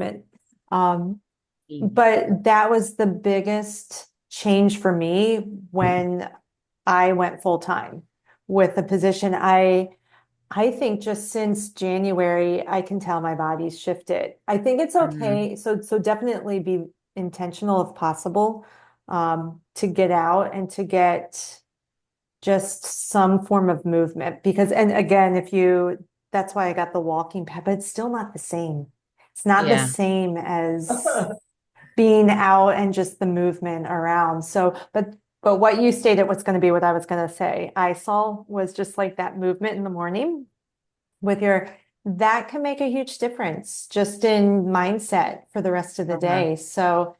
movement. But that was the biggest change for me when I went full time with the position. I think just since January, I can tell my body's shifted. I think it's Mhm. okay. So definitely be intentional if possible, to get out and to get just some form of movement. Because, and again, that's why I got the walking pad, but it's still not the same. It's not the Yeah. same as being out and just the movement around. So, but what you stated was going to be what I was going to say. I saw was just like that movement in the morning with that can make a huge difference just in mindset for the rest of the Uh-huh. day. So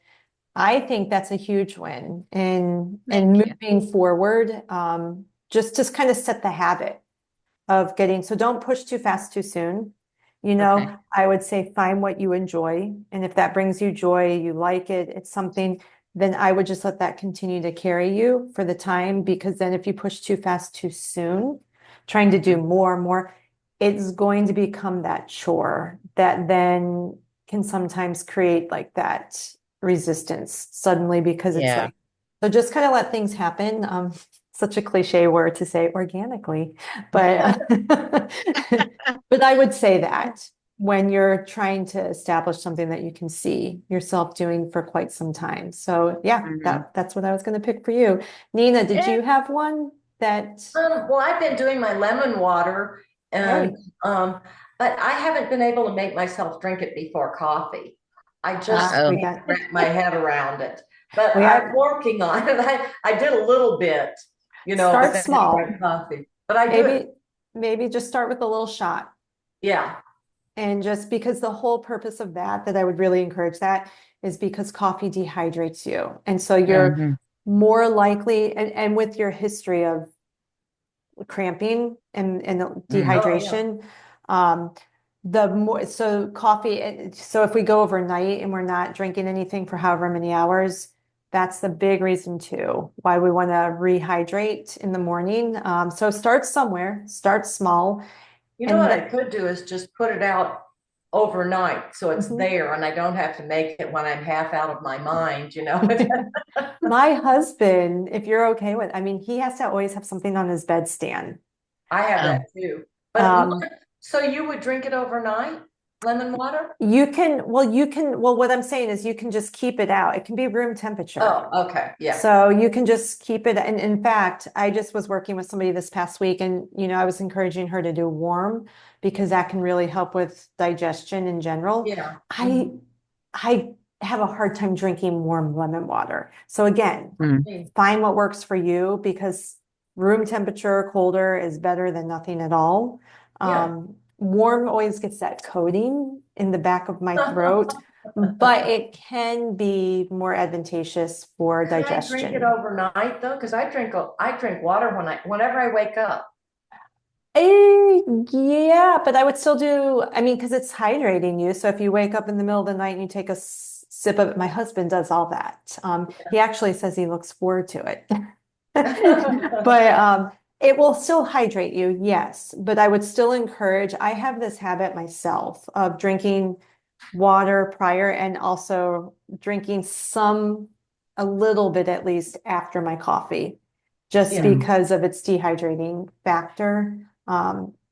I think that's a huge win in Thank you. moving forward. Just to kind of set the habit of getting, so don't push too fast too soon. Okay. I would say find what you enjoy. And if that brings you joy, you like it, it's something, then I would just let that continue to carry you for the time. Because then if you push too fast too soon, trying to do Mhm. more and more, it's going to become that chore that then can sometimes create like that resistance suddenly because it's Yeah. like, so just kind of let things happen. Such a cliche word to say organically, but but I would say that when you're trying to establish something that you can see yourself doing for quite some time. So yeah, Mhm. that's what I was going to pick for you. Nina, did Eh, you have one that, Well, I've been doing my lemon water and hey, um, but I haven't been able to make myself drink it before coffee. I just oh, we can't got, wrap my head around it. But we I'm have, working on it. I did a little bit, but start then I small. drank coffee. But I do it. Maybe, maybe just start with a little shot. Yeah. And just because the whole purpose of that I would really encourage that is because coffee dehydrates you. And so you're mhm. more likely, and with your history of cramping and Mm. Oh, yeah. dehydration, the more, so coffee, so if we go overnight and we're not drinking anything for however many hours, that's the big reason too, why we want to rehydrate in the morning. So start somewhere, start small. You know And what then, I could do is just put it out overnight so it's mhm. there and I don't have to make it when I'm half out of my mind. My husband, if you're okay with, I mean, he has to always have something on his bedstand. I have Oh, that too. But Um, so you would drink it overnight, lemon water? well, what I'm saying is you can just keep it out. It can be room temperature. Oh, okay. Yeah. So you can just keep it. And in fact, I just was working with somebody this past week and, I was encouraging her to do warm because that can really help with digestion in general. Yeah. I, I have a hard time drinking warm lemon water. So again, mm. find what works for you because room temperature, colder is better than nothing at all. Yeah. Warm always gets that coating in the back of my throat, but it can be more advantageous for Could I drink it digestion. overnight though? Because I drink water whenever I wake up. Yeah, but I would still do, I mean, because it's hydrating you. So if you wake up in the middle of the night and you take a sip of it, my husband does all that. He actually says he looks forward to it. But it will still hydrate you, yes. But I would still encourage, I have this habit myself of drinking water prior and also drinking a little bit at least after my coffee, just Yeah. Mm. because of its dehydrating factor.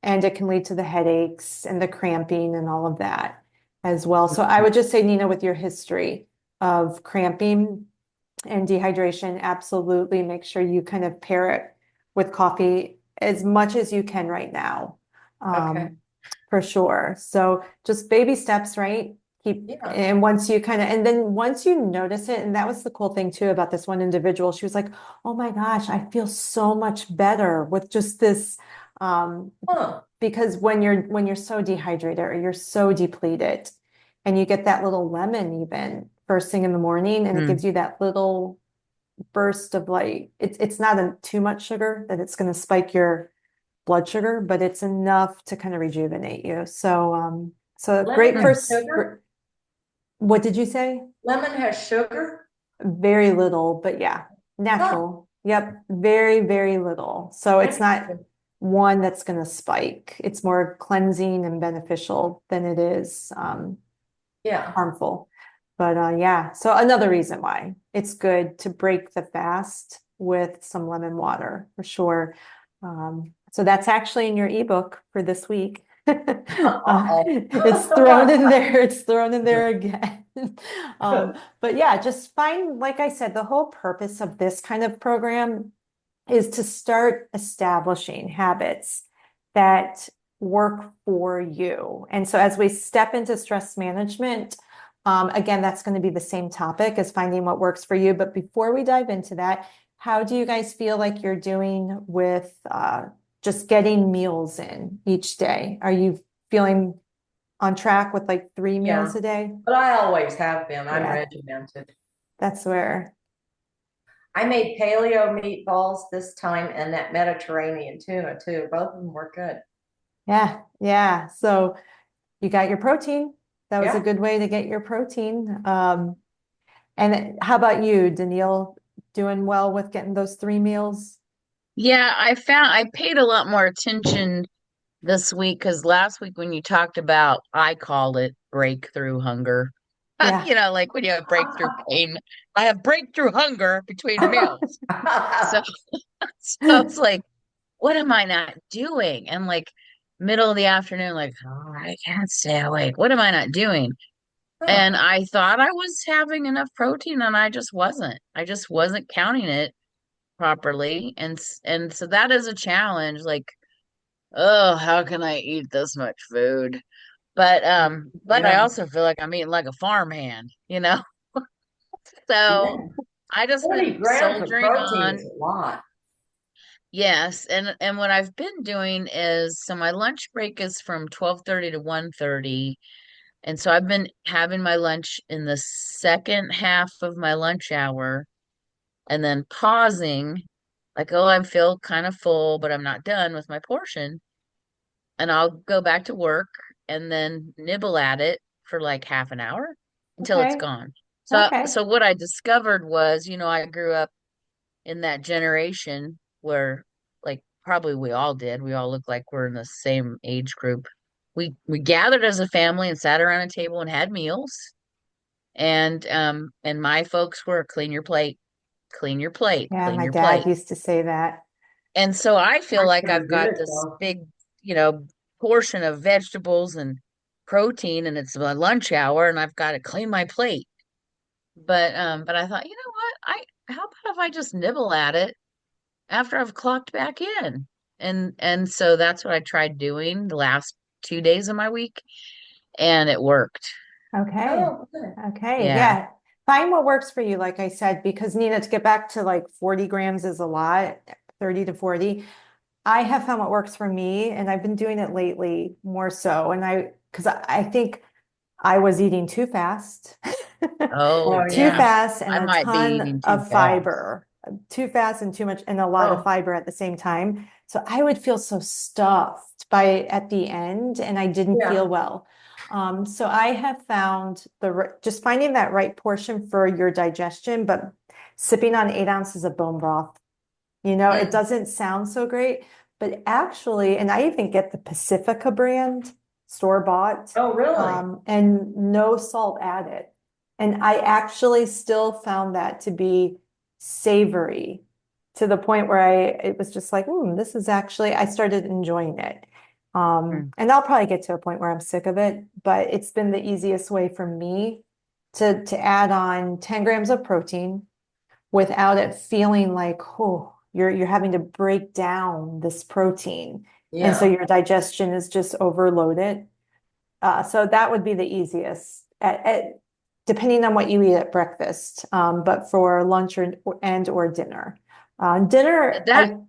And it can lead to the headaches and the cramping and all of that as well. So I would just say, Nina, with your history of cramping and dehydration, absolutely make sure you kind of pair it with coffee as much as you can right now. Okay. Um, for sure. So just baby steps, right? Yeah. And once you kind of, and then once you notice it, and that was the cool thing too about this one individual, she was like, oh my gosh, I feel so much better with just this. Um, Huh. because when you're so dehydrated or you're so depleted and you get that little lemon even first thing in the morning and it Mm. gives you that little burst of like it's not too much sugar that it's going to spike your blood sugar, but it's enough to kind of rejuvenate you. So Lemon great has Mm. first. sugar? What did you say? Lemon has sugar? Very little, but yeah, Huh. natural. Yep, very, very little. So it's not Interesting. one that's going to spike. It's more cleansing and beneficial than it is. Yeah. harmful. But yeah, so another reason why it's good to break the fast with some lemon water for sure. So that's actually in your ebook for this week. Uh-oh. It's thrown in there. It's thrown in there again. But yeah, just find, like I said, the whole purpose of this kind of program is to start establishing habits that work for you. And so as we step into stress management, again, that's going to be the same topic as finding what works for you. But before we dive into that, how do you guys feel like you're doing with just getting meals in each day? Are you feeling on track with like 3 meals Yeah. a day? But I always have been. I'm Yeah, regimented. that's where. I made paleo meatballs this time and that Mediterranean tuna too. Both of them were good. Yeah, yeah. So you got your protein. That was a Yeah. good way to get your protein. And how about you, Danielle? Doing well with getting those 3 meals? Yeah, I paid a lot more attention this week because last week when you talked about, I called it breakthrough hunger. Yeah. You know, like when you have breakthrough pain, I have breakthrough hunger between meals. So, so it's like, what am I not doing? And like middle of the afternoon, like, oh, I can't stay awake. What am I not doing? Huh. And I thought I was having enough protein and I just wasn't. I just wasn't counting it properly. And so that is a challenge. Like, oh, how can I eat this much food? But I Yeah. also feel like I'm eating like a farmhand, you know? So Yeah. I just 40 been grams of soldiering protein is on. a lot. Yes, and what I've been doing is so my lunch break is from 12:30 to 1:30. And so I've been having my lunch in the second half of my lunch hour and then pausing, like, oh, I feel kind of full, but I'm not done with my portion. And I'll go back to work and then nibble at it for like half an hour until it's Okay. gone. Okay. So what I discovered was, I grew up in that generation where like probably we all did. We all look like we're in the same age group. We gathered as a family and sat around a table and had meals. And my folks were clean your plate, clean your plate, Yeah, clean my your dad plate. used to say that. And so I feel I like never I've did got it this though. big, portion of vegetables and protein and it's my lunch hour and I've got to clean my plate. But I thought, you know what? How about if I just nibble at it after I've clocked back in? And so that's what I tried doing the last 2 days of my week and it worked. Okay. Oh, good. Okay. Yeah. Yeah. Find what works for you, like I said, because Nina, to get back to like 40 grams is a lot, 30 to 40. I have found what works for me, and I've been doing it lately more so. Because I think I was eating too fast, Oh, Oh too yeah. yeah. fast, and I a might be ton eating too of fast. fiber, too fast and too much, and a lot of Oh, fiber at the same time. So I would feel so stuffed by at the end, and I didn't yeah. feel well. So I have found just finding that right portion for your digestion, but sipping on 8 ounces of bone broth. It Mm. doesn't sound so great, but actually, and I even get the Pacifica brand store bought, Oh, really? and no salt added. And I actually still found that to be savory to the point where it was just like, this is actually, I started enjoying it. Mm. And I'll probably get to a point where I'm sick of it, but it's been the easiest way for me to add on 10 grams of protein without it feeling like, oh, you're having to break down this protein. And so Yeah. your digestion is just overloaded. So that would be the easiest depending on what you eat at breakfast, but for lunch or dinner. Dinner, That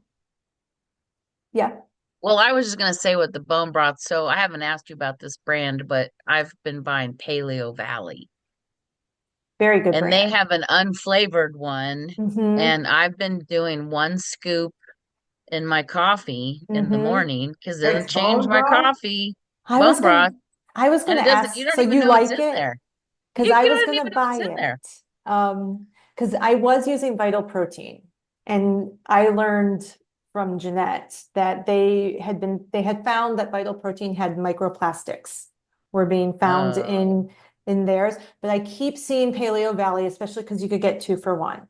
yeah, Well, I was just gonna say with the bone broth. So I haven't asked you about this brand, but I've been buying Paleo Valley, very good and they brand. have an unflavored one. Mm-hmm. And I've been doing one scoop in my coffee in the Mm-hmm. morning because it It's doesn't change bone my broth? coffee. I was Bone gonna broth, I was and gonna it doesn't. ask, You so don't even you know it's like in it? there. Because I You was don't gonna even know buy it's in there. it. Because I was using Vital Protein, and I learned from Jeanette that they had found that Vital Protein had microplastics were being found Oh, in theirs, but I keep seeing Paleo Valley, especially because you could get 2 for 1.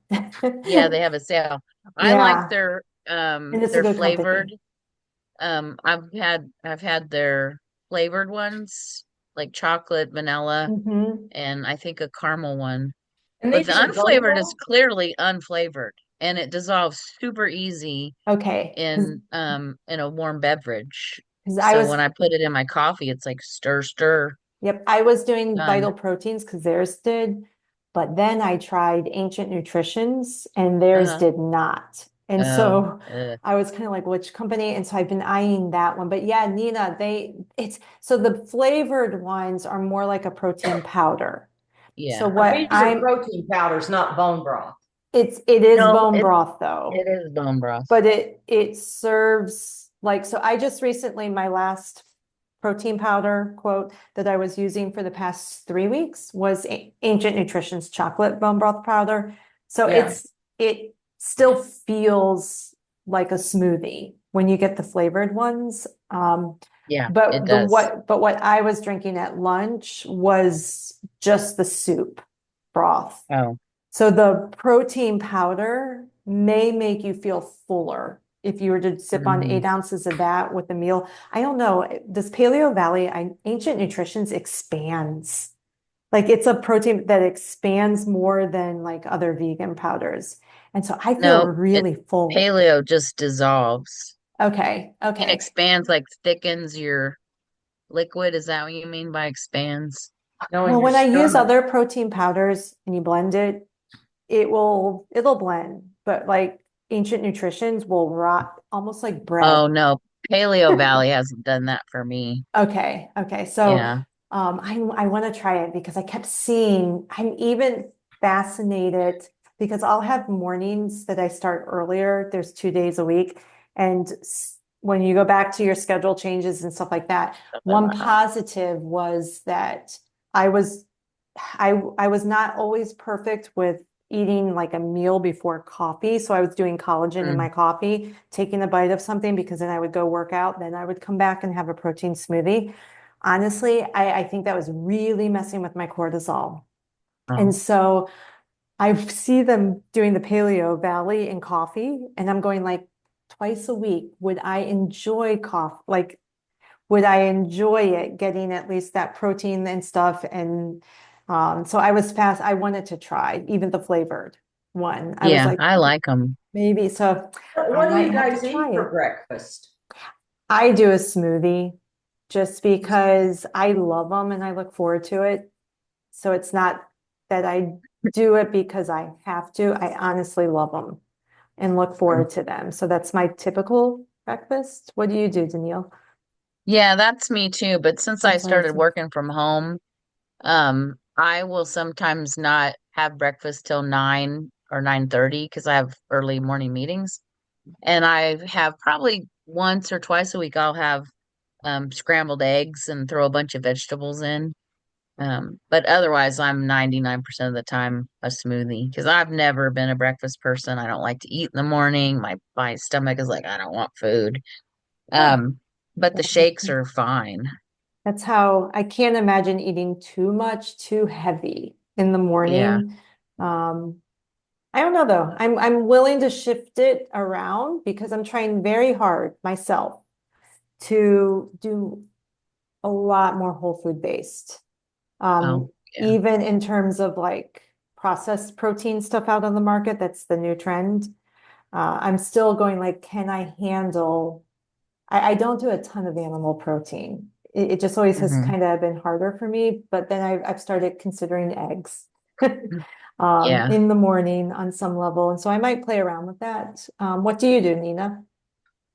Yeah, they have a sale. I like Yeah, and it's a their good flavored. company. I've had their flavored ones, like chocolate, vanilla, Hmm. and I think a caramel one. And But these the are unflavored is global. clearly unflavored and it dissolves super easy Okay, in a warm beverage. because I So was when I put it in my coffee, it's like stir, stir, Yep, I was doing done. Vital Proteins because theirs did, but then I tried Ancient Nutritions and theirs Uh-huh. did not. And Oh, so I was kind of like, which company? And so I've been eyeing that one. But yeah, Nina, it's so the flavored ones are more like a protein powder. So yeah. what These are protein powders, not bone broth. it is No, bone broth it though, is bone broth. but it serves like, so I just recently, my last protein powder quote that I was using for the past 3 weeks was Ancient Nutrition's chocolate bone broth powder. So Yeah. it still feels like a smoothie when you get the flavored ones. Yeah, it But does. what I was drinking at lunch was just the soup broth. Oh, So the protein powder may make you feel fuller if you were to sip on mhm. 8 ounces of that with a meal. I don't know. Does Paleo Valley, Ancient Nutritions expands? Like it's a protein that expands more than like other vegan powders. And so I feel No, it really full. paleo just dissolves Okay. and Okay. expands, like thickens your liquid. Is that what you mean by expands? No, in Well, your when I use stomach. other protein powders and you blend it, it'll blend, but like Ancient Nutritions will rot almost like bread. Oh no, Paleo Valley hasn't done that for me. Okay, okay. So Yeah. I want to try it because I kept seeing, I'm even fascinated because I'll have mornings that I start earlier. There's 2 days a week. And when you go back to your schedule changes and stuff like that, one positive was that I was I was not always perfect with eating like a meal before coffee. So I was doing collagen in my Mm. coffee, taking a bite of something because then I would go work out. Then I would come back and have a protein smoothie. Honestly, I think that was really messing with my cortisol. And Oh, so I see them doing the Paleo Valley in coffee, and I'm going like twice a week. Would I enjoy coffee? Like, would I enjoy it getting at least that protein and stuff? And so I was fast. I wanted to try even the flavored one. I was yeah, like, I like them. maybe. So I What do might you have to guys eat try for it. breakfast? I do a smoothie just because I love them and I look forward to it. So it's not that I do it because I have to. I honestly love them and look forward to them. So that's my typical breakfast. What do you do, Danielle? Yeah, that's me too. But since I That's what I started do. working from home, I will sometimes not have breakfast till 9 or 9:30 because I have early morning meetings. And I have probably once or twice a week I'll have scrambled eggs and throw a bunch of vegetables in. But otherwise, I'm 99% of the time a smoothie because I've never been a breakfast person. I don't like to eat in the morning. My stomach is like, I don't want food. Oh, But the shakes are fine. that's how I can't imagine eating too much, too heavy in the Yeah. morning. Um, I don't know though. I'm willing to shift it around because I'm trying very hard myself to do a lot more whole food based. Oh, yeah. Even in terms of like processed protein stuff out on the market, that's the new trend. I'm still going like, can I handle? I don't do a ton of animal protein. It just always has Hmm. kind of been harder for me, but then I've started considering eggs Yeah. in the morning on some level. And so I might play around with that. What do you do, Nina?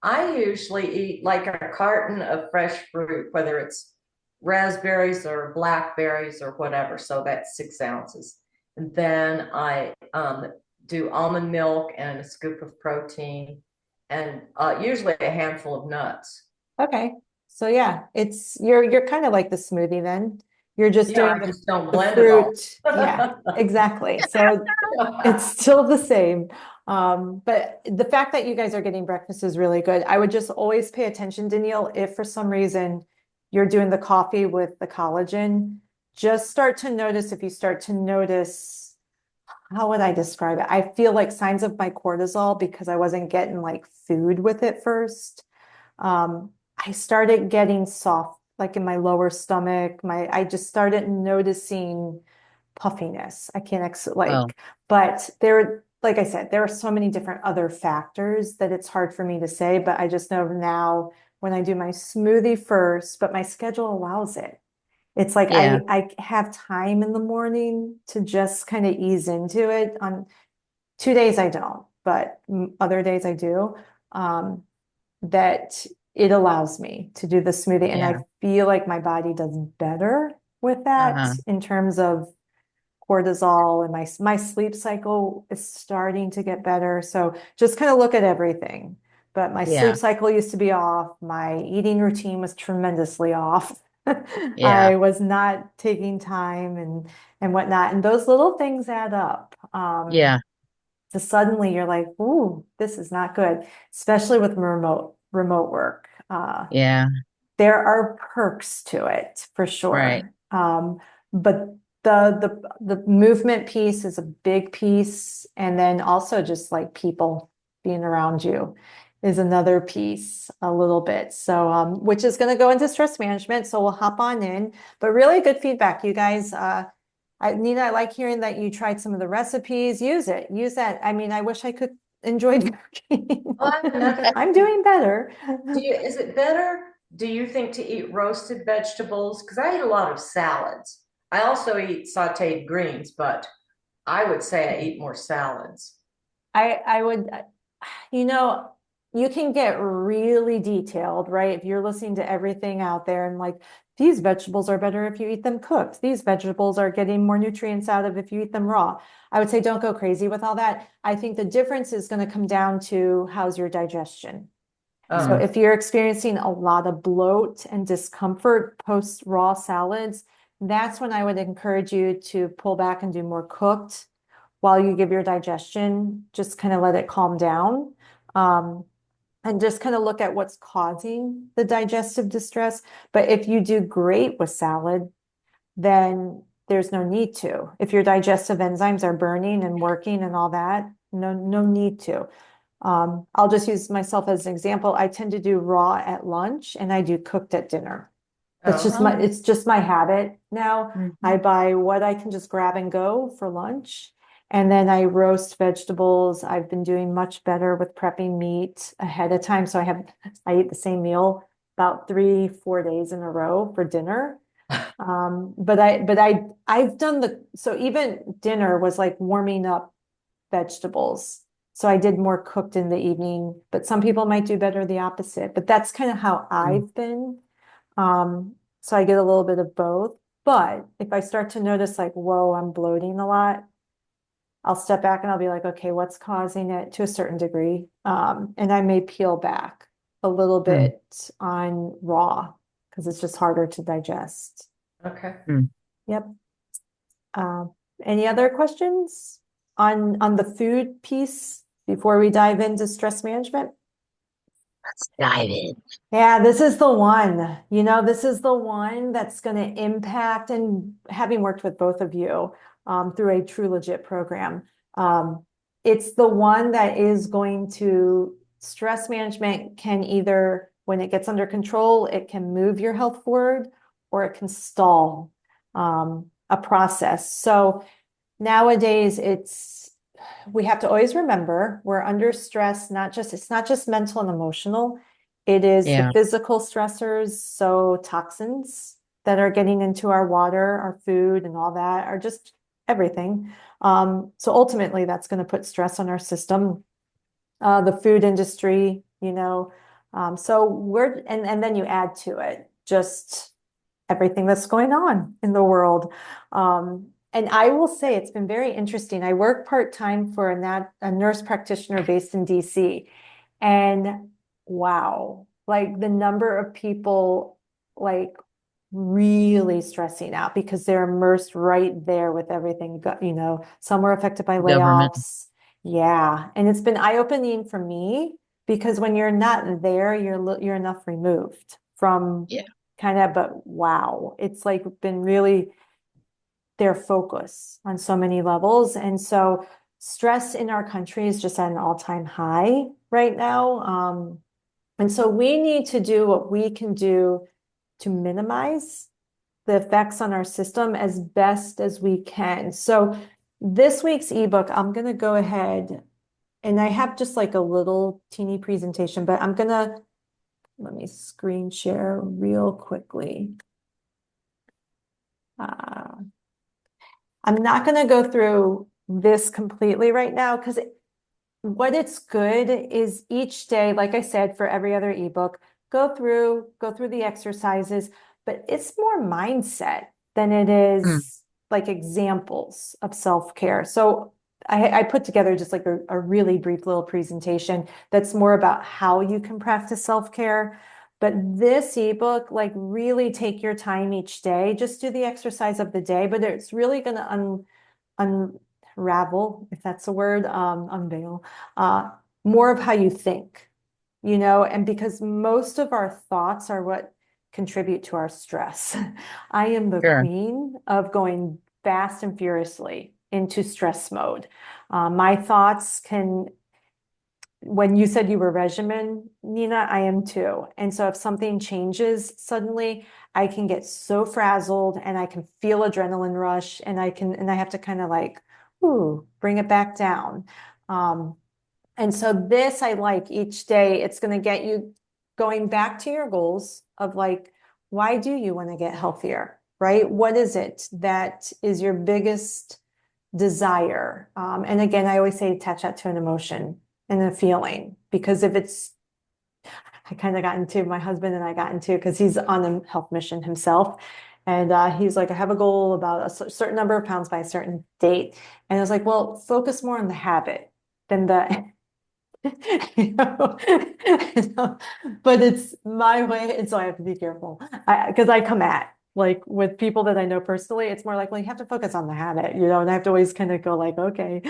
I usually eat like a carton of fresh fruit, whether it's raspberries or blackberries or whatever. So that's 6 ounces. And then I do almond milk and a scoop of protein and usually a handful of nuts. Okay. So yeah, you're kind of like the smoothie then. You're just Yeah, doing I just don't the blend it all. fruit. Yeah, exactly. So it's still the same. But the fact that you guys are getting breakfast is really good. I would just always pay attention, Danielle, if for some reason you're doing the coffee with the collagen, just start to notice, if you start to notice, how would I describe it? I feel like signs of my cortisol because I wasn't getting like food with it first. I started getting soft, like in my lower stomach. I just started noticing puffiness. I can't Oh, but there, like I said, there are so many different other factors that it's hard for me to say, but I just know now when I do my smoothie first, but my schedule allows it. It's like yeah, I have time in the morning to just kind of ease into it. On 2 days I don't, but other days I do. Um, that it allows me to do the smoothie, and yeah. I feel like my body does better with that Uh-huh. in terms of cortisol, and my sleep cycle is starting to get better. So just kind of look at everything. But my sleep Yeah, cycle used to be off. My eating routine was tremendously off. yeah, I was not taking time and whatnot. And those little things add up. yeah, So suddenly you're like, ooh, this is not good, especially with remote work. yeah. There are perks to it for Right. sure. But the movement piece is a big piece, and then also just like people being around you is another piece a little bit. So which is going to go into stress management. So we'll hop on in, but really good feedback, you guys. Nina, I like hearing that you tried some of the recipes. Use that. I mean, I wish I could enjoy cooking. Well, I have another I'm thing. doing better. Is it better, do you think, to eat roasted vegetables? Because I eat a lot of salads. I also eat sauteed greens, but I would say I eat more salads. I would, you know, you can get really detailed, right? If you're listening to everything out there and like, these vegetables are better if you eat them cooked. These vegetables are getting more nutrients out of if you eat them raw. I would say don't go crazy with all that. I think the difference is going to come down to how's your digestion. So Mm, Oh, if you're experiencing a lot of bloat and discomfort post raw salads, that's when I would encourage you to pull back and do more cooked while you give your digestion, just kind of let it calm down. Um, and just kind of look at what's causing the digestive distress. But if you do great with salad, then there's no need to. If your digestive enzymes are burning and working and all that, no need to. I'll just use myself as an example. I tend to do raw at lunch and I do cooked at dinner. oh, oh, It's just my habit now. mhm. I buy what I can just grab and go for lunch. And then I roast vegetables. I've been doing much better with prepping meat ahead of time. So I eat the same meal about 3, 4 days in a row for dinner. I've done so even dinner was like warming up vegetables. So I did more cooked in the evening, but some people might do better the opposite. But that's kind of how Mm. I've been. So I get a little bit of both. But if I start to notice like, whoa, I'm bloating a lot, I'll step back and I'll be like, okay, what's causing it to a certain degree? And I may peel back a little Mm, bit on raw because it's just harder to digest. okay. mm. Yep. Um, any other questions on the food piece before we dive into stress management? Let's dive in. Yeah, this is the one. This is the one that's going to impact, and having worked with both of you through a True Legit program, um, it's the one that is going to stress management can either, when it gets under control, it can move your health forward or it can stall a process. So nowadays we have to always remember we're under stress, it's not just mental and emotional. It is the Yeah, physical stressors, so toxins that are getting into our water, our food, and all that are just everything. So ultimately, that's going to put stress on our system. The food industry, so and then you add to it just everything that's going on in the world. And I will say it's been very interesting. I work part-time for a nurse practitioner based in DC. And wow, like the number of people like really stressing out because they're immersed right there with everything. Some were affected by government. layoffs. Yeah. And it's been eye-opening for me because when you're not there, you're enough removed from Yeah. kind of, but wow, it's like been really their focus on so many levels. And so stress in our country is just at an all-time high right now. And so we need to do what we can do to minimize the effects on our system as best as we can. So this week's ebook, I'm going to go ahead and I have just like a little teeny presentation, but let me screen share real quickly. I'm not going to go through this completely right now because what it's good is each day, like I said, for every other ebook, go through the exercises, but it's more mindset than it is like examples of self-care. So I put together just like a really brief little presentation that's more about how you can practice self-care. But this ebook, like really take your time each day, just do the exercise of the day, but it's really going to unravel, if that's a word, unveil, more of how you think, and because most of our thoughts are what contribute to our stress. I am the Sure. queen of going fast and furiously into stress mode. My thoughts when you said you were regimen, Nina, I am too. And so if something changes suddenly, I can get so frazzled and I can feel adrenaline rush and I have to kind of like, bring it back down. And so this I like each day, it's going to get you going back to your goals of like, why do you want to get healthier, right? What is it that is your biggest desire? And again, I always say attach that to an emotion and a feeling, because I kind of got into, my husband and I got into, because he's on a health mission himself. And he's like, I have a goal about a certain number of pounds by a certain date. And I was like, well, focus more on the habit than the, but it's my way. And so I have to be careful because I come at like with people that I know personally, it's more like, well, you have to focus on the habit, and I have to always kind of go like, okay.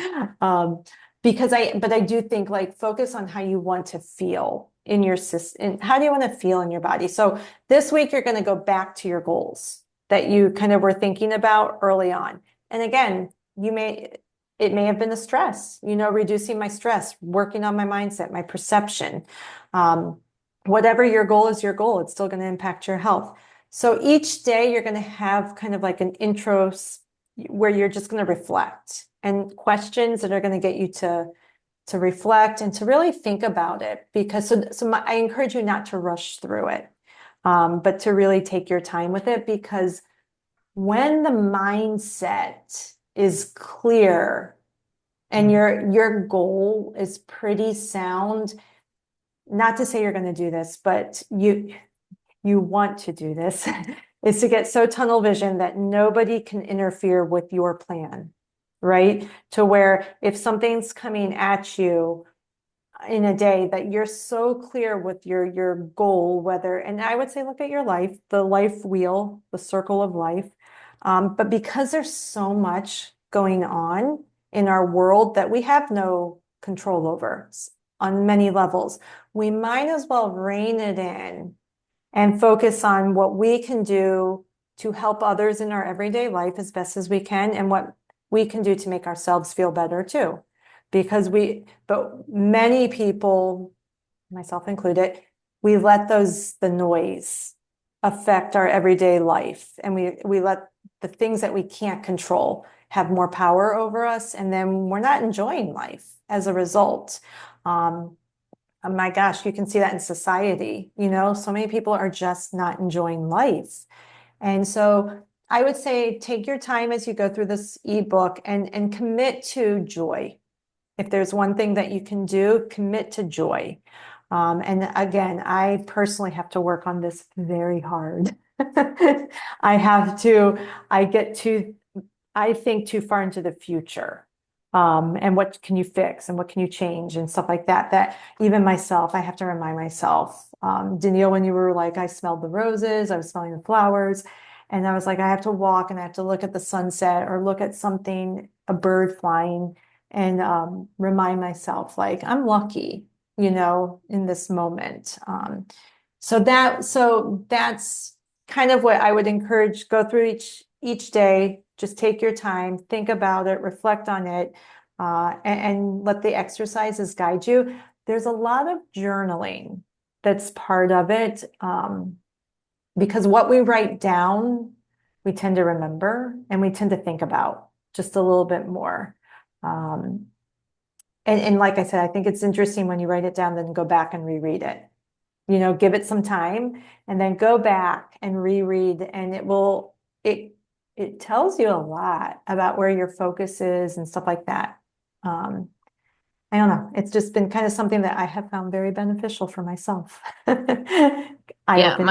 Because but I do think like focus on how you want to feel in your system. How do you want to feel in your body? So this week, you're going to go back to your goals that you kind of were thinking about early on. And again, it may have been the stress, reducing my stress, working on my mindset, my perception. Whatever your goal is, your goal, it's still going to impact your health. So each day you're going to have kind of like an intro where you're just going to reflect and questions that are going to get you to reflect and to really think about it. Because I encourage you not to rush through it, but to really take your time with it, because when the mindset is clear and your goal is pretty sound, not to say you're going to do this, but you want to do this, is to get so tunnel vision that nobody can interfere with your plan, right? To where if something's coming at you in a day, that you're so clear with your goal, and I would say, look at your life, the life wheel, the circle of life. But because there's so much going on in our world that we have no control over on many levels, we might as well rein it in and focus on what we can do to help others in our everyday life as best as we can, and what we can do to make ourselves feel better too. But many people, myself included, we let the noise affect our everyday life, and we let the things that we can't control have more power over us, and then we're not enjoying life as a result. Oh my gosh, you can see that in society. So many people are just not enjoying life. And so I would say take your time as you go through this ebook and commit to joy. If there's one thing that you can do, commit to joy. And again, I personally have to work on this very hard. I think too far into the future. And what can you fix and what can you change and stuff like that, that even myself, I have to remind myself. Danielle, when you were like, I smelled the roses, I was smelling the flowers, and I was like, I have to walk and I have to look at the sunset or look at something, a bird flying, and remind myself like I'm lucky, in this moment. So that's kind of what I would encourage. Go through each day, Just take your time, think about it, reflect on it, and let the exercises guide you. There's a lot of journaling that's part of it, because what we write down, we tend to remember and we tend to think about just a little bit more. And like I said, I think it's interesting when you write it down, then go back and reread it. Give it some time and then go back and reread, and it tells you a lot about where your focus is and stuff like that. I don't know. It's just been kind of something that I have found very beneficial for myself. Yeah, Eye-opening.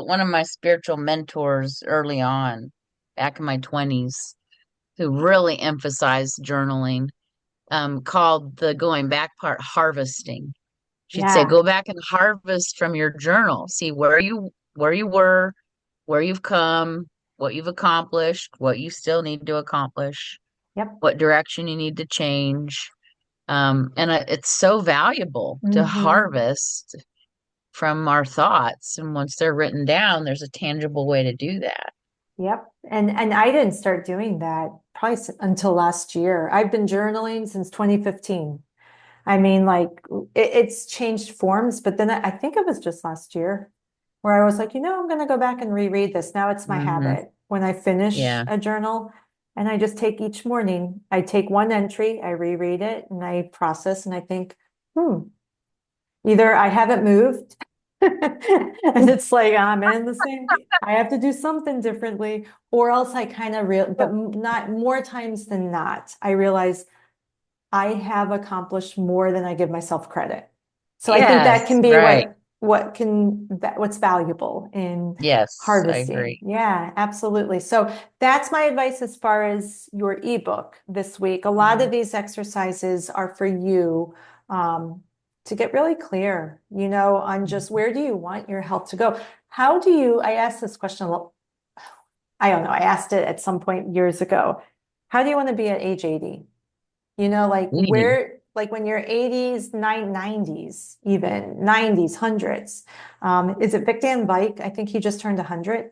one of my spiritual mentors early on, back in my 20s, who really emphasized journaling, called the going back part harvesting. She'd say, Yeah. go back and harvest from your journal. See where you were, where you've come, what you've accomplished, what you still need to accomplish, Yep. what direction you need to change. And it's so valuable to Mm-hmm. harvest from our thoughts. And once they're written down, there's a tangible way to do that. Yep. And I didn't start doing that probably until last year. I've been journaling since 2015. I mean, like it's changed forms, but then I think it was just last year where I was like, I'm going to go back and reread this. Now it's my Hmm. habit when I finish Yeah. a journal, and I just take each morning, I take one entry, I reread it, and I process, and I think, either I haven't moved and it's like I'm in the same, I have to do something differently, or else I kind of but not more times than not, I realize I have accomplished more than I give myself credit. So I think that Yes, can be right. what's valuable in Yes, I harvesting. agree. Yeah, absolutely. So that's my advice as far as your ebook this week. A lot of Mhm. these exercises are for you, to get really clear, on just where do you want your health to go? I asked this question, I don't know, I asked it at some point years ago. How do you want to be at age 80? Like Ooh. like when you're 80s, 90s, even 90s, hundreds. Is it Vic Van Dyke? I think he just turned 100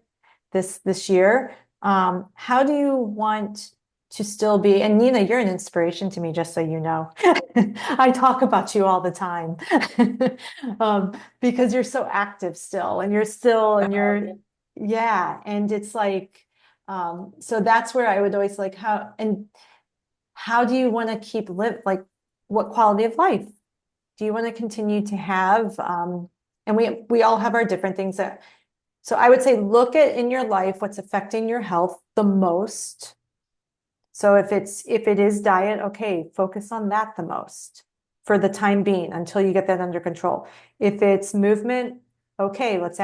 this year. How do you want to still be? And Nina, you're an inspiration to me, just so you know. I talk about you all the time. Because you're so active still, and yeah, and it's like, so that's where I would always like how do you want to keep like what quality of life do you want to continue to have? And we all have our different things so I would say look at in your life what's affecting your health the most. So if it is diet, okay, focus on that the most for the time being until you get that under control. If it's movement, okay, let's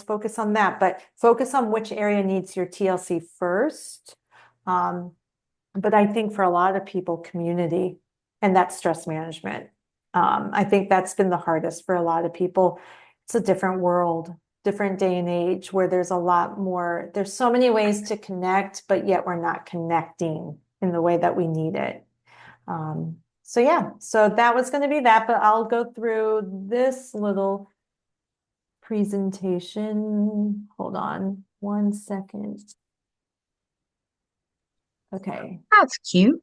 focus on that, but focus on which area needs your TLC first. But I think for a lot of people, community and that stress management. I think that's been the hardest for a lot of people. It's a different world, different day and age where there's so many ways to connect, but yet we're not connecting in the way that we need it. So yeah, so that was going to be that, but I'll go through this little presentation. Hold on 1 second. Okay. That's cute.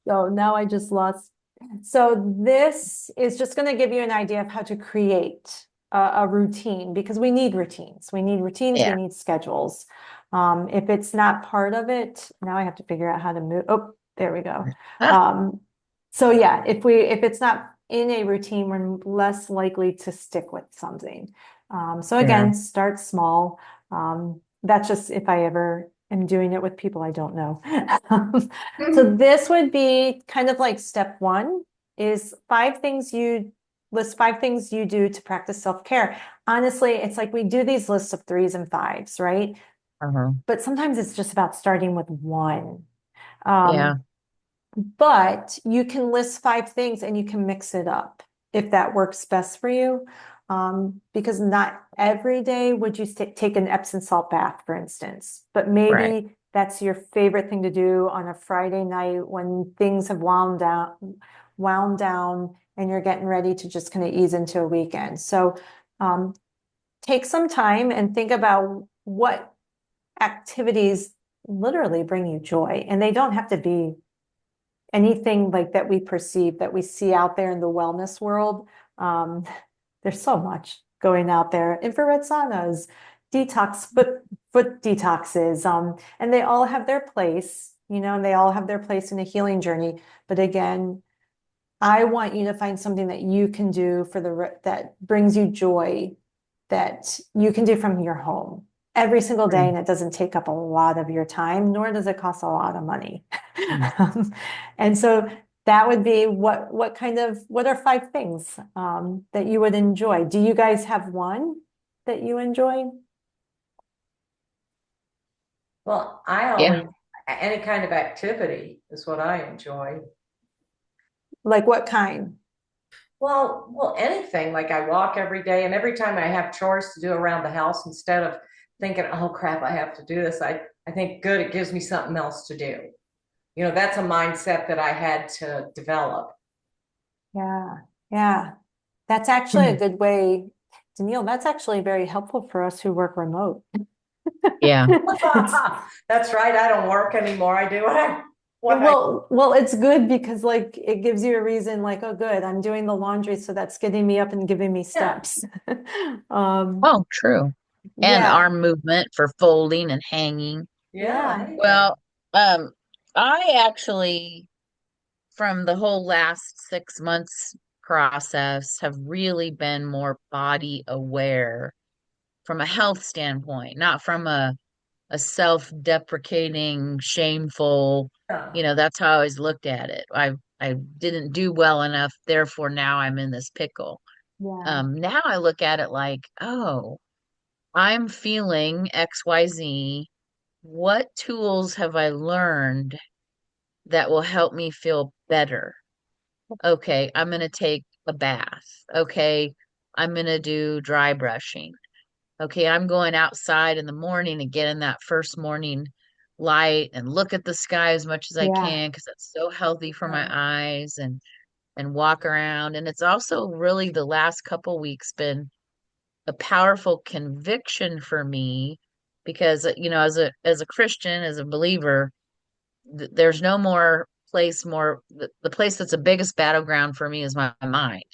So now I just lost. So this is just going to give you an idea of how to create a routine, because we need routines. We need routines. We Yeah. need schedules. If it's not part of it, now I have to figure out how to move. Oh, there we go. So yeah, if it's not in a routine, we're less likely to stick with something. So Yeah. again, start small. That's just if I ever am doing it with people I don't know. So this would be kind of like step one is list 5 things you do to practice self-care. Honestly, it's like we do these lists of 3s and 5s, right? Uh-huh. But sometimes it's just about starting with one. Yeah. But you can list 5 things and you can mix it up if that works best for you. Because not every day would you take an Epsom salt bath, for instance, but Right. maybe that's your favorite thing to do on a Friday night when things have wound down and you're getting ready to just kind of ease into a weekend. So take some time and think about what activities literally bring you joy. And they don't have to be anything like that we perceive that we see out there in the wellness world. Um, there's so much going out there. Infrared saunas, foot detoxes, and they all have their place, and they all have their place in a healing journey. But again, I want you to find something that you can do that brings you joy, that you can do from your home every single day, and it doesn't take up a lot of your time, nor does it cost a lot of money. And so that would be what are 5 things that you would enjoy? Do you guys have one that you enjoy? Well, Yeah. any kind of activity is what I enjoy. Like what kind? Well, anything. Like I walk every day, and every time I have chores to do around the house, instead of thinking, "Oh crap, I have to do this," I think, "Good, it gives me something else to do." That's a mindset that I had to develop. Yeah, yeah. That's actually a good way, Daniil, that's actually very helpful for us who work remote. Yeah. That's right. I don't work anymore. I do Well, it's good because like it gives you a reason like, oh, good, I'm doing the laundry, so that's getting me up and giving me Yeah. steps. Um, Oh, true. And yeah, arm movement for folding and hanging. Yeah, yeah, anything. Well, I actually, from the whole last 6 months process, have really been more body aware from a health standpoint, not from a self-deprecating, shameful, Yeah. that's how I always looked at it. I didn't do well enough, therefore now I'm in this pickle. yeah. Now I look at it like, oh, I'm feeling XYZ. What tools have I learned that will help me feel better? Okay, I'm going to take a bath. Okay, I'm going to do dry brushing. Okay, I'm going outside in the morning and get in that first morning light and look at the sky as much as I Yeah. can because that's so healthy for my Yeah. eyes and walk around. And it's also really the last couple weeks been a powerful conviction for me because as a Christian, as a believer, there's no more place more the place that's the biggest battleground for me is my mind.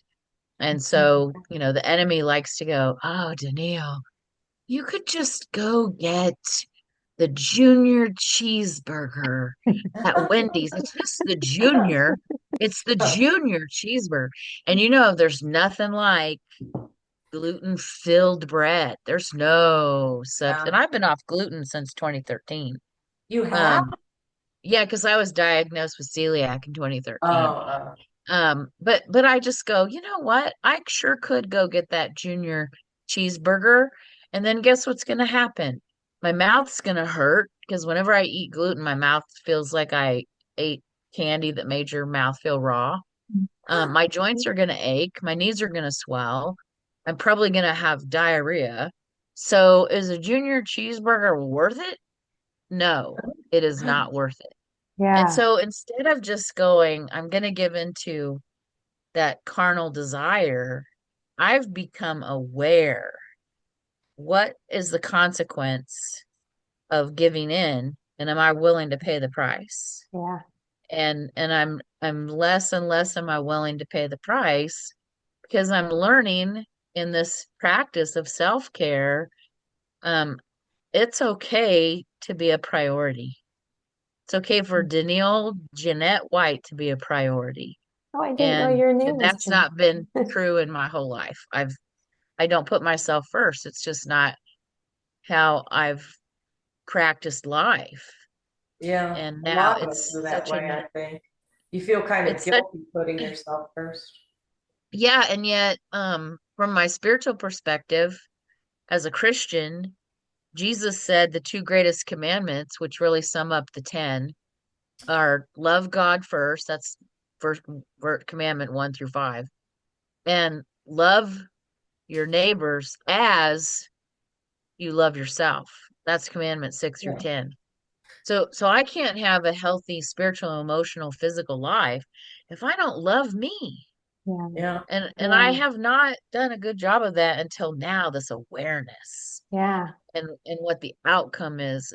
And so, the enemy likes to go, "Oh, Danielle, you could just go get the junior cheeseburger at Wendy's. It's just the junior. It's the junior cheeseburger." And there's nothing like gluten-filled bread. There's no subs, and Yeah. I've been off gluten since 2013. You have? Um, yeah, because I was diagnosed with celiac in Oh, 2013. But I just go, you know what? I sure could go get that junior cheeseburger, and then guess what's gonna happen? My mouth's gonna hurt because whenever I eat gluten, my mouth feels like I ate candy that made your mouth feel raw. My joints are gonna ache, my knees are gonna swell. I'm probably gonna have diarrhea. So is a junior cheeseburger worth it? No, it is not worth it. And Yeah. so instead of just going, I'm going to give into that carnal desire, I've become aware. What is the consequence of giving in? And am I willing to pay the price? Yeah. And I'm less and less am I willing to pay the price because I'm learning in this practice of self-care, um, it's okay to be a priority. It's okay for Danielle Jeanette White to be a priority. Oh, I didn't know And your name was that's Jen. not been true in my whole life. I don't put myself first. It's just not how I've practiced life. Yeah. And A now lot of us it's are that such way, an I think. You feel kind of it's such guilty putting yourself first. yeah, and yet from my spiritual perspective as a Christian, Jesus said the two greatest commandments, which really sum up the 10, are love God first. That's first commandment 1 through 5, and love your neighbors as you love yourself. That's commandment 6 through Yeah. 10. So I can't have a healthy spiritual, emotional, physical life if I don't love me. Yeah. Yeah. And I Yeah. have not done a good job of that until now, this awareness. Yeah. and what the outcome is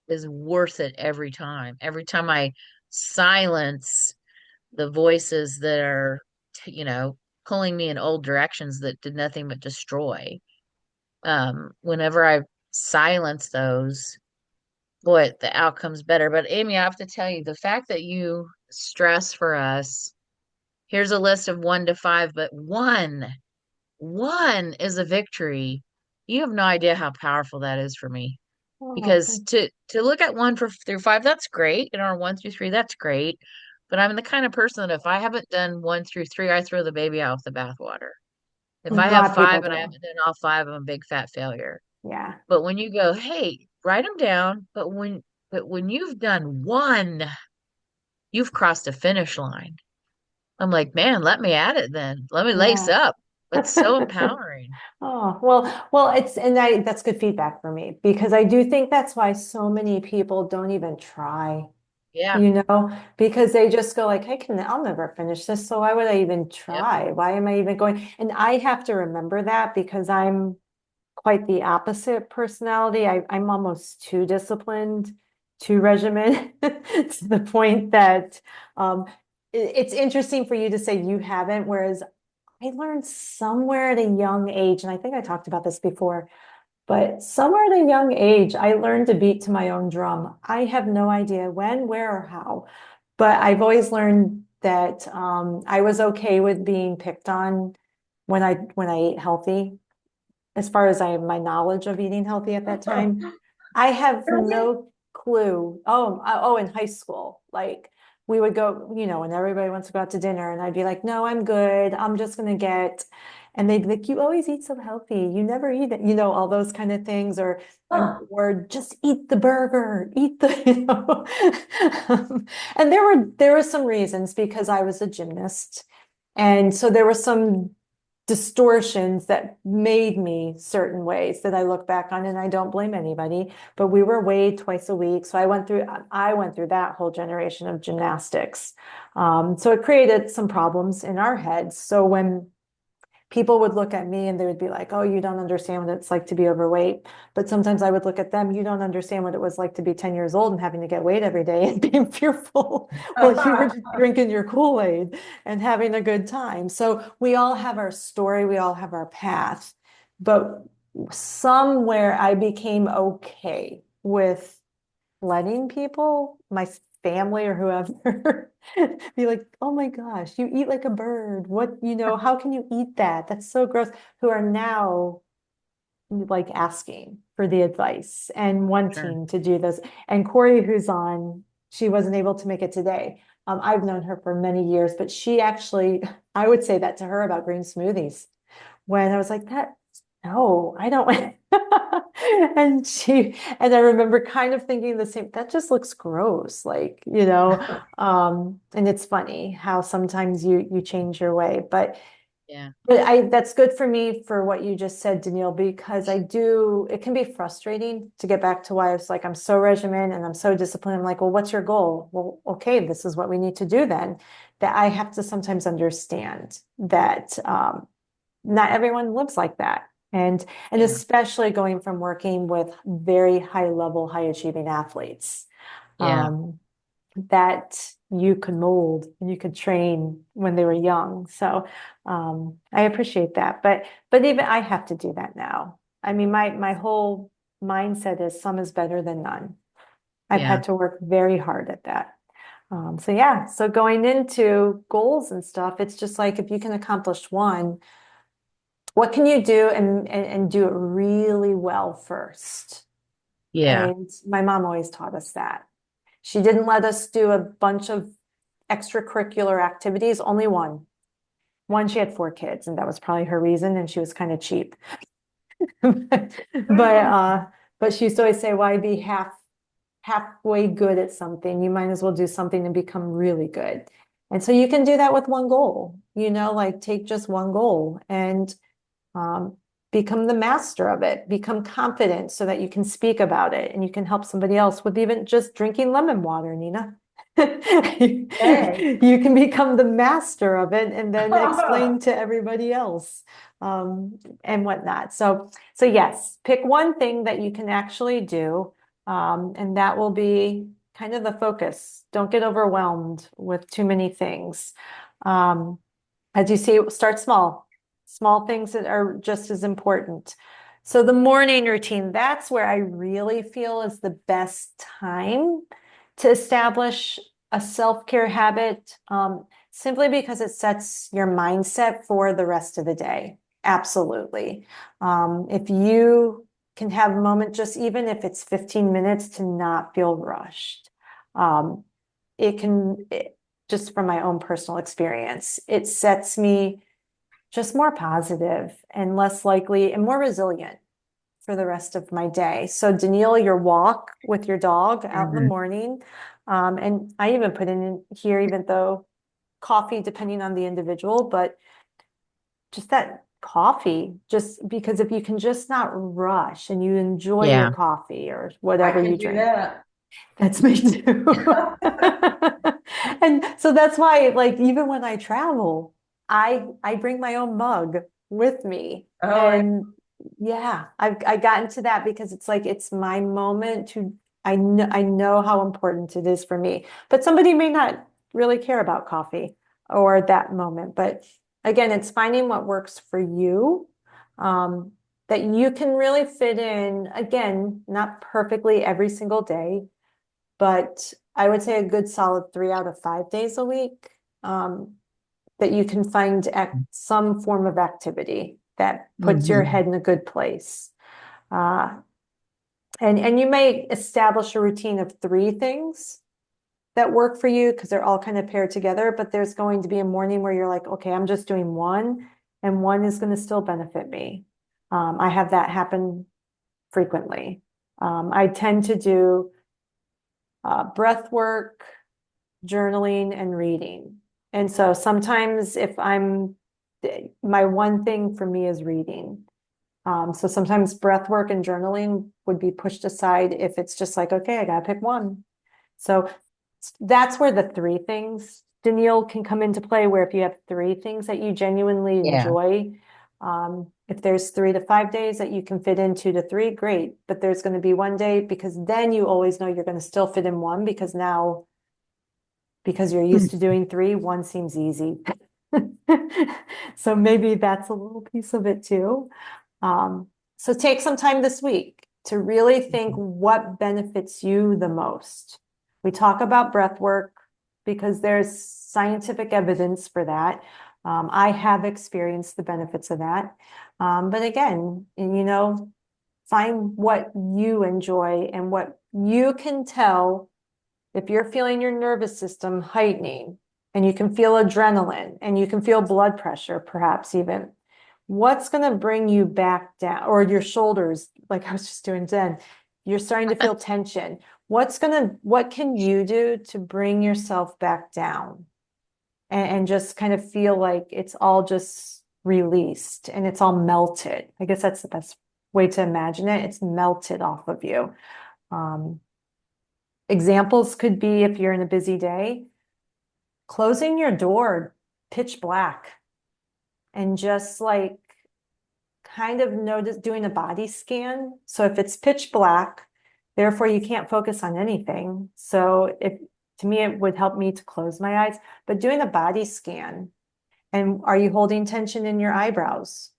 worth it every time. Every time I silence the voices that are, pulling me in old directions that did nothing but destroy. Whenever I silence those, boy, the outcome's better. But Amy, I have to tell you, the fact that you stress for us, here's a list of 1 to 5, but one is a victory. You have no idea how powerful that is for me. Oh, Because to look at 1 through 5, that's great. And our 1 through 3, that's great. But I'm the kind of person that if I haven't done 1 through 3, I throw the baby out with the bathwater. If a I have lot of people 5 and I do. haven't done all 5, I'm a big fat failure. Yeah. But when you go, hey, write them down. But when you've done one, you've crossed a finish line. I'm like, man, let me at it then. Let me lace Yeah. up. It's so empowering. Oh, well, that's good feedback for me because I do think that's why so many people don't even try, Yeah. because they just go like, I'll never finish this. So why would I even Yep. try? Why am I even going? And I have to remember that because I'm quite the opposite personality. I'm almost too disciplined, too regimented to the point that um, it's interesting for you to say you haven't, whereas I learned somewhere at a young age, and I think I talked about this before, but somewhere at a young age, I learned to beat to my own drum. I have no idea when, where, or how, but I've always learned that I was okay with being picked on when I ate healthy, as far as I have my knowledge of eating healthy at that time. I have no clue. Oh, in high school, like we would go, and everybody wants to go out to dinner, and I'd be like, no, I'm good. I'm just gonna get, and they'd be like, you always eat so healthy. You never eat it, all those kind of things, or I'm bored, just eat the burger, eat the, and there were some reasons because I was a gymnast. And so there were some distortions that made me certain ways that I look back on, and I don't blame anybody, but we were weighed twice a week. So I went through that whole generation of gymnastics. So it created some problems in our heads. So when people would look at me and they would be like, oh, you don't understand what it's like to be overweight. But sometimes I would look at them, you don't understand what it was like to be 10 years old and having to get weight every day and being fearful while you were just drinking your Kool-Aid and having a good time. So we all have our story, we all have our path. But somewhere I became okay with letting people, my family or whoever, be like, oh my gosh, you eat like a bird. How can you eat that? That's so gross. Who are now like asking for the advice and Sure. wanting to do this. And Corey, who's on, she wasn't able to make it today. I've known her for many years, but she actually, I would say that to her about green smoothies when I was like, no, I don't. And I remember kind of thinking the same, that just looks gross. Like, and it's funny how sometimes you change your way, but Yeah. that's good for me for what you just said, Danielle, because it can be frustrating to get back to why I was like, I'm so regimented and I'm so disciplined. I'm like, well, what's your goal? Well, okay, this is what we need to do then. That I have to sometimes understand that not everyone lives like that. And Yeah. especially going from working with very high level, high achieving athletes, Yeah. um, that you could mold and you could train when they were young. So I appreciate that. But even I have to do that now. I mean, my whole mindset is some is better than none. I've Yeah. had to work very hard at that. So yeah, so going into goals and stuff, it's just like if you can accomplish one, what can you do and do it really well first? Yeah. And my mom always taught us that. She didn't let us do a bunch of extracurricular activities, only one. One, she had 4 kids, and that was probably her reason, and she was kind of cheap. But she used to always say, why be halfway good at something? You might as well do something and become really good. And so you can do that with one goal, like take just one goal and um, become the master of it, become confident so that you can speak about it and you can help somebody else with even just drinking lemon water, Nina. Hey. You can become the master of it and then explain to everybody else, and whatnot. So yes, pick one thing that you can actually do, and that will be kind of the focus. Don't get overwhelmed with too many things. Um, as you see, start small. Small things that are just as important. So the morning routine, that's where I really feel is the best time to establish a self-care habit, simply because it sets your mindset for the rest of the day. Absolutely. If you can have a moment, just even if it's 15 minutes, to not feel rushed, um, just from my own personal experience, it sets me just more positive and less likely and more resilient for the rest of my day. So Danielle, your walk with your dog out in the Mhm. morning, and I even put in here, even though coffee, depending on the individual, but just that coffee, just because if you can just not rush and you enjoy your Yeah. coffee or I whatever can you do drink. that. That's me too. And so that's why, like, even when I travel, I bring my own mug with me. Oh, yeah. And yeah, I got into that because it's like it's my moment to I know how important it is for me. But somebody may not really care about coffee or that moment. But again, it's finding what works for you. That you can really fit in, again, not perfectly every single day, but I would say a good solid 3 out of 5 days a week, that you can find some form of activity that puts your Hmm. head in a good place. Uh, and you may establish a routine of 3 things that work for you because they're all kind of paired together, but there's going to be a morning where you're like, okay, I'm just doing one, and one is going to still benefit me. I have that happen frequently. I tend to do breath work, journaling, and reading. And so sometimes if my one thing for me is reading. So sometimes breath work and journaling would be pushed aside if it's just like, okay, I gotta pick one. So that's where the 3 things, Danielle, can come into play, where if you have 3 things that you genuinely Yeah. enjoy, if there's 3 to 5 days that you can fit in 2 to 3, great. But there's going to be one day, because then you always know you're going to still fit in one, because you're used to doing 3, one seems easy. So maybe that's a little piece of it too. So take some time this week to really think what benefits you the most. We talk about breath work because there's scientific evidence for that. I have experienced the benefits of that. But again, find what you enjoy and what you can tell. If you're feeling your nervous system heightening, and you can feel adrenaline and you can feel blood pressure, perhaps even, what's going to bring you back down? Or your shoulders, like I was just doing then, you're starting to feel tension. What can you do to bring yourself back down, and just kind of feel like it's all just released and it's all melted? I guess that's the best way to imagine it. It's melted off of you. Um, Examples could be, if you're in a busy day, closing your door pitch black and just like kind of notice doing a body scan. So if it's pitch black, therefore you can't focus on anything. So if to me, it would help me to close my eyes, but doing a body scan. And are you holding tension in your eyebrows?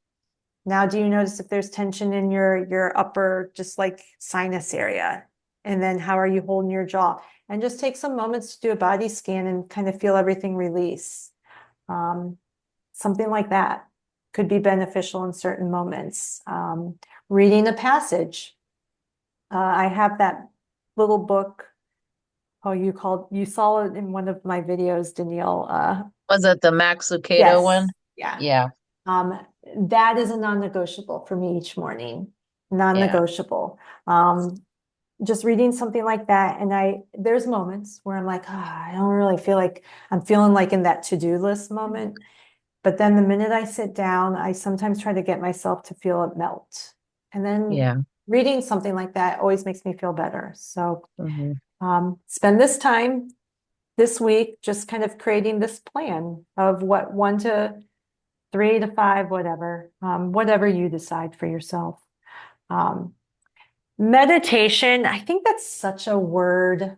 Now, do you notice if there's tension in your upper, just like sinus area? And then how are you holding your jaw? And just take some moments to do a body scan and kind of feel everything release. Um, Something like that could be beneficial in certain moments. Reading a passage. I have that little book. Oh, you saw it in one of my videos, Danielle. Was it the Max Lucado one? Yes, yeah. Yeah. Um, that is a non-negotiable for me each morning. Yeah. Non-negotiable. Just reading something like that, and there's moments where I'm like, I don't really feel like I'm feeling like in that to-do list moment. But then the minute I sit down, I sometimes try to get myself to feel it melt. And then Yeah. reading something like that always makes me feel better. So Hmm. spend this time this week, just kind of creating this plan of what 1 to 3 to 5, whatever you decide for yourself. Meditation, I think that's such a word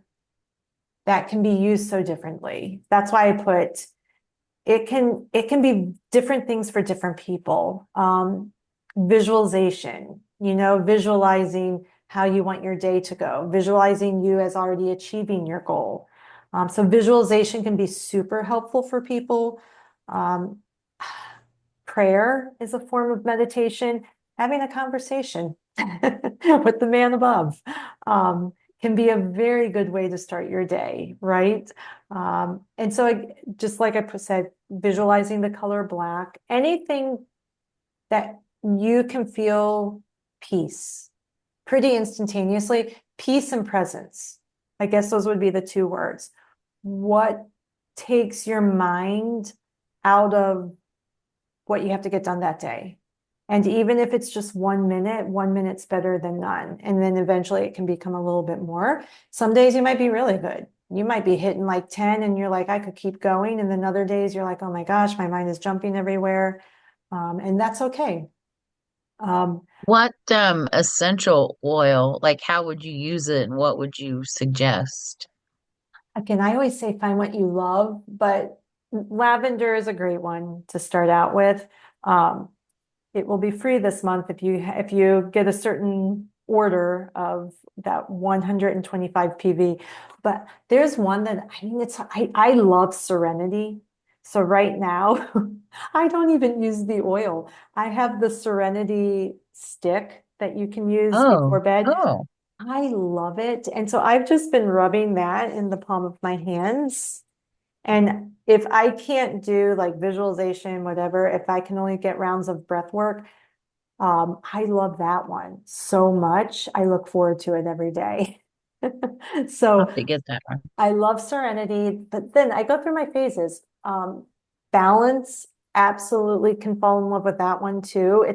that can be used so differently. That's why I put it can be different things for different people. Visualization, visualizing how you want your day to go, visualizing you as already achieving your goal. So visualization can be super helpful for people. Um, prayer is a form of meditation. Having a conversation with the man above can be a very good way to start your day, right? And so, just like I said, visualizing the color black, anything that you can feel peace pretty instantaneously, peace and presence. I guess those would be the 2 words. What takes your mind out of what you have to get done that day? And even if it's just 1 minute, 1 minute's better than none. And then eventually it can become a little bit more. Some days you might be really good. You might be hitting like 10 and you're like, I could keep going. And then other days you're like, oh my gosh, my mind is jumping everywhere. And that's okay. What essential oil, like how would you use it and what would you suggest? Again, I always say find what you love, but lavender is a great one to start out with. It will be free this month if you get a certain order of that 125 PV. But there's one that I love Serenity. So right now, I don't even use the oil. I have the Serenity stick that you can use before Oh, bed. oh, I love it. And so I've just been rubbing that in the palm of my hands. And if I can't do like visualization, whatever, if I can only get rounds of breath work, I love that one so much. I look forward to it every day. I'll So have to get that one. I love Serenity, but then I go through my phases. Balance, absolutely can fall in love with that one too. I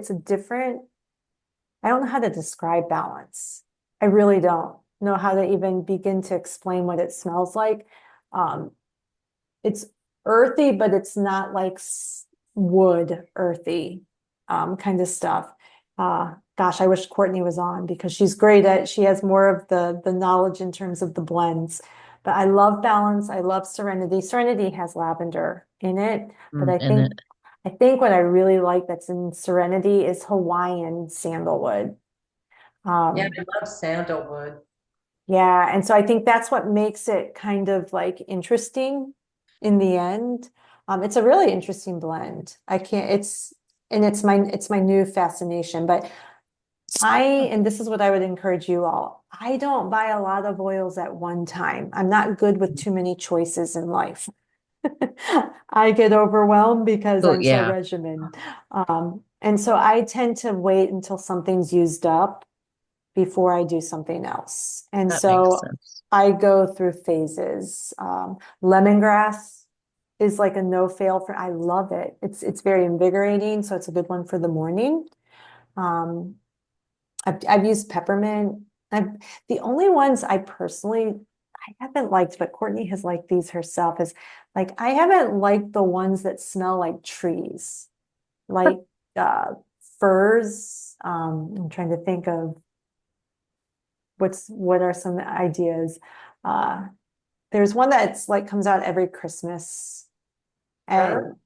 don't know how to describe balance. I really don't know how to even begin to explain what it smells like. Um, it's earthy, but it's not like wood earthy kind of stuff. Gosh, I wish Courtney was on because she has more of the knowledge in terms of the blends. But I love balance. I love Serenity. Serenity has lavender in it, but In it. I think what I really like that's in Serenity is Hawaiian sandalwood. Yeah, Um, I love sandalwood. yeah, and so I think that's what makes it kind of like interesting in the end. It's a really interesting blend. I can't, it's my new fascination, but and this is what I would encourage you all. I don't buy a lot of oils at one time. I'm not good with too many choices in life. I get overwhelmed because Oh, I'm so yeah, regimented. And so I tend to wait until something's used up before I do something else. And that makes so sense. I go through phases. Lemongrass is like a no fail I love it. It's very invigorating, so it's a good one for the morning. Um, I've used peppermint. The only ones I haven't liked, but Courtney has liked these herself, is like I haven't liked the ones that smell like trees, like uh firs. I'm trying to think of what are some ideas. Uh there's one that's like comes out every Christmas. Sure. And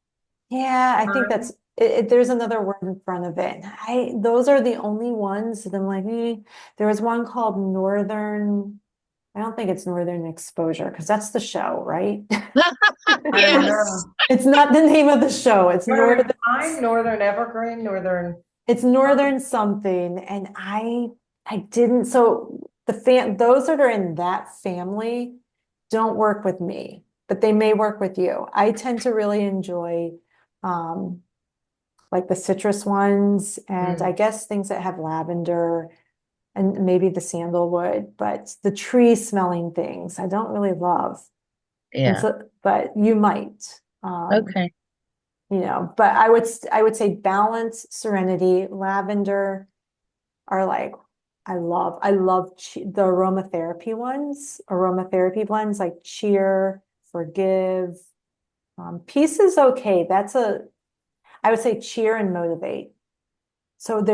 yeah, I think that's there's another word in front of it. Those are the only ones that I'm like, There was one called Northern, I don't think it's Northern Exposure because that's the show, right? I don't Yes. know. It's not the name of the show. Northern Pine, Northern Evergreen, Northern. It's Northern something. And I didn't, so those that are in that family don't work with me, but they may work with you. I tend to really enjoy um like the citrus ones, and I guess things that have lavender and maybe the sandalwood, but the tree smelling things I don't really love. And Yeah. so, but you might, Okay. but I would say balance, serenity, lavender are like, I love the aromatherapy blends like cheer, forgive. Peace is okay. I would say cheer and motivate. So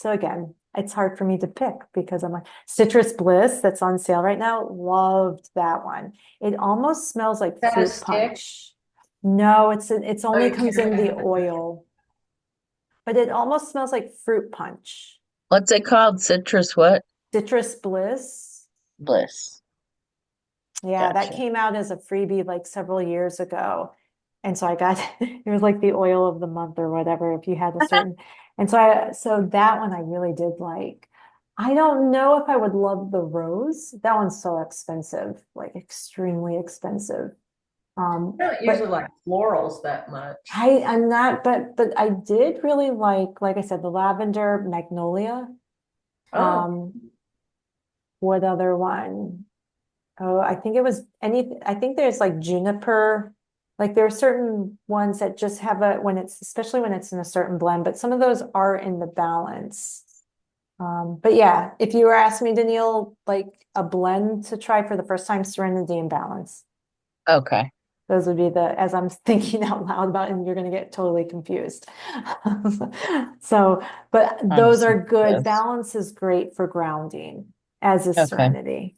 again, it's hard for me to pick because I'm like Citrus Bliss that's on sale right now. Loved that one. It almost smells like that a fruit stick? punch. No, it's only you comes in can't the have it. oil, but it almost smells like fruit punch. What's it called? Citrus what? Citrus Bliss. Bliss. Yeah, that Gotcha. came out as a freebie like several years ago. And so I got it was like the oil of the month or whatever if you had a certain. And so that one I really did like. I don't know if I would love the rose. That one's so expensive, like extremely expensive. I don't usually But like florals that much. I'm not, but I did really like I said, the lavender magnolia. Oh, What other one? Oh, I think there's like juniper. Like there are certain ones that just have especially when it's in a certain blend, but some of those are in the balance. But yeah, if you were asking me, Danielle, like a blend to try for the first time, Serenity and Balance. Okay. Those would be as I'm thinking out loud about it, and you're going to get totally confused. So, but those are good. Yes. Balance is great for grounding, as is Okay. Serenity.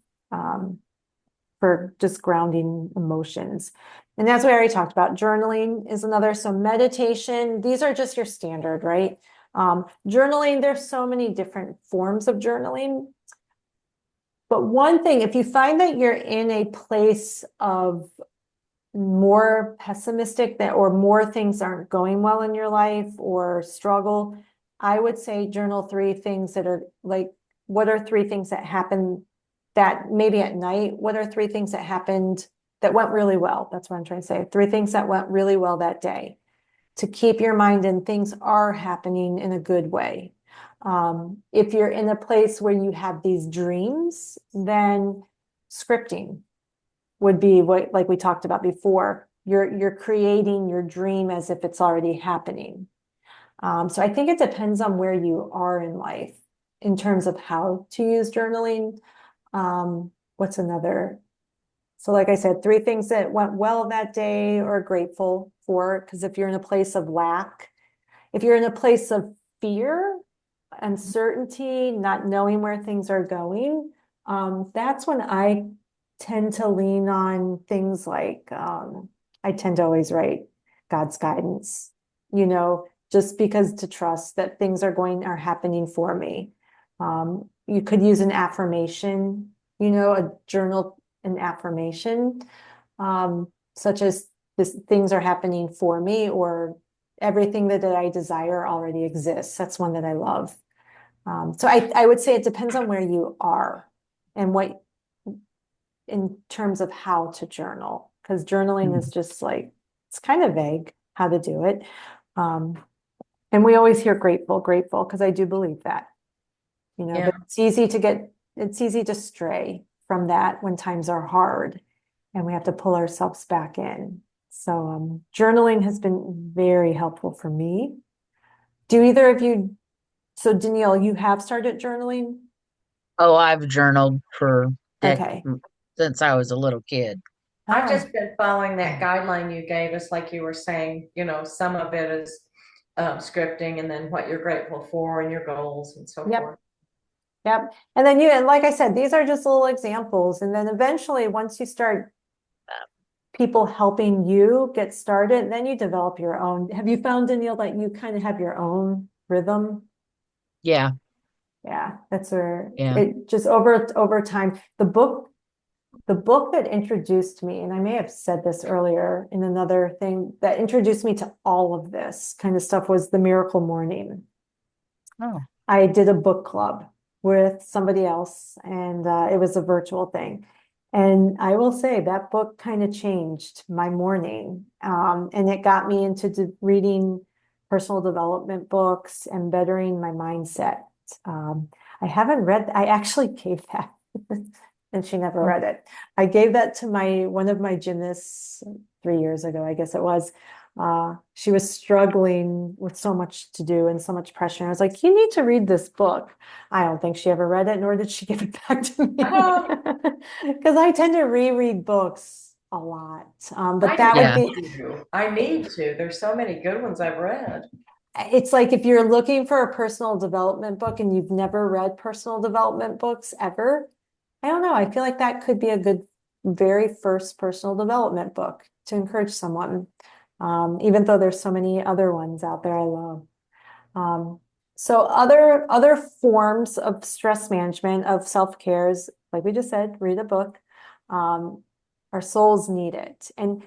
For just grounding emotions. And that's what I already talked about. Journaling is another. So meditation, these are just your standard, right? Journaling, there's so many different forms of journaling. But one thing, if you find that you're in a place of more pessimistic or more things aren't going well in your life or struggle, I would say journal 3 things that are like, what are 3 things that happened that maybe at night, what are 3 things that happened that went really well? That's what I'm trying to say. 3 things that went really well that day to keep your mind in things are happening in a good way. If you're in a place where you have these dreams, then scripting would be what, like we talked about before, you're creating your dream as if it's already happening. So I think it depends on where you are in life in terms of how to use journaling. What's another? So like I said, 3 things that went well that day or grateful for, because if you're in a place of lack, if you're in a place of fear, uncertainty, not knowing where things are going, that's when I tend to lean on things like, I tend to always write God's guidance, just because to trust that things are happening for me. You could use an affirmation, a journal, an affirmation, such as things are happening for me, or everything that I desire already exists. That's one that I love. So I would say it depends on where you are and what, in terms of how to journal, because journaling is just like, it's kind of vague how to do it. And we always hear grateful, because I do believe that, Yeah. but it's easy to stray from that when times are hard and we have to pull ourselves back in. So journaling has been very helpful for me. Do either of you, so Danielle, you have started journaling? Oh, I've journaled Okay. since I was a little kid. I've Oh, just been following that guideline you gave us, like you were saying, some of it is scripting and then what you're grateful for and your goals and so Yep. forth. Yep. And like I said, these are just little examples. And then eventually, once you start people helping you get started, then you develop your own. Have you found, Danielle, that you kind of have your own rhythm? Yeah. Yeah, that's where Yeah. it just over time. The book that introduced me, and I may have said this earlier in another thing, that introduced me to all of this kind of stuff was The Miracle Morning. Oh. I did a book club with somebody else, and it was a virtual thing. And I will say that book kind of changed my morning. And it got me into reading personal development books and bettering my mindset. I actually gave that, and she never read it. I gave that to one of my gymnasts 3 years ago, I guess it was. She was struggling with so much to do and so much pressure. And I was like, you need to read this book. I don't think she ever read it, nor did she give it back to me. Because I tend to reread books a lot. I But that would Yeah. be, need to. I need to. There's so many good ones I've read. it's like if you're looking for a personal development book and you've never read personal development books ever, I don't know. I feel like that could be a good, very first personal development book to encourage someone. Even though there's so many other ones out there I love. Um, so other forms of stress management, of self-care is, like we just said, read a book. Um, our souls need it. And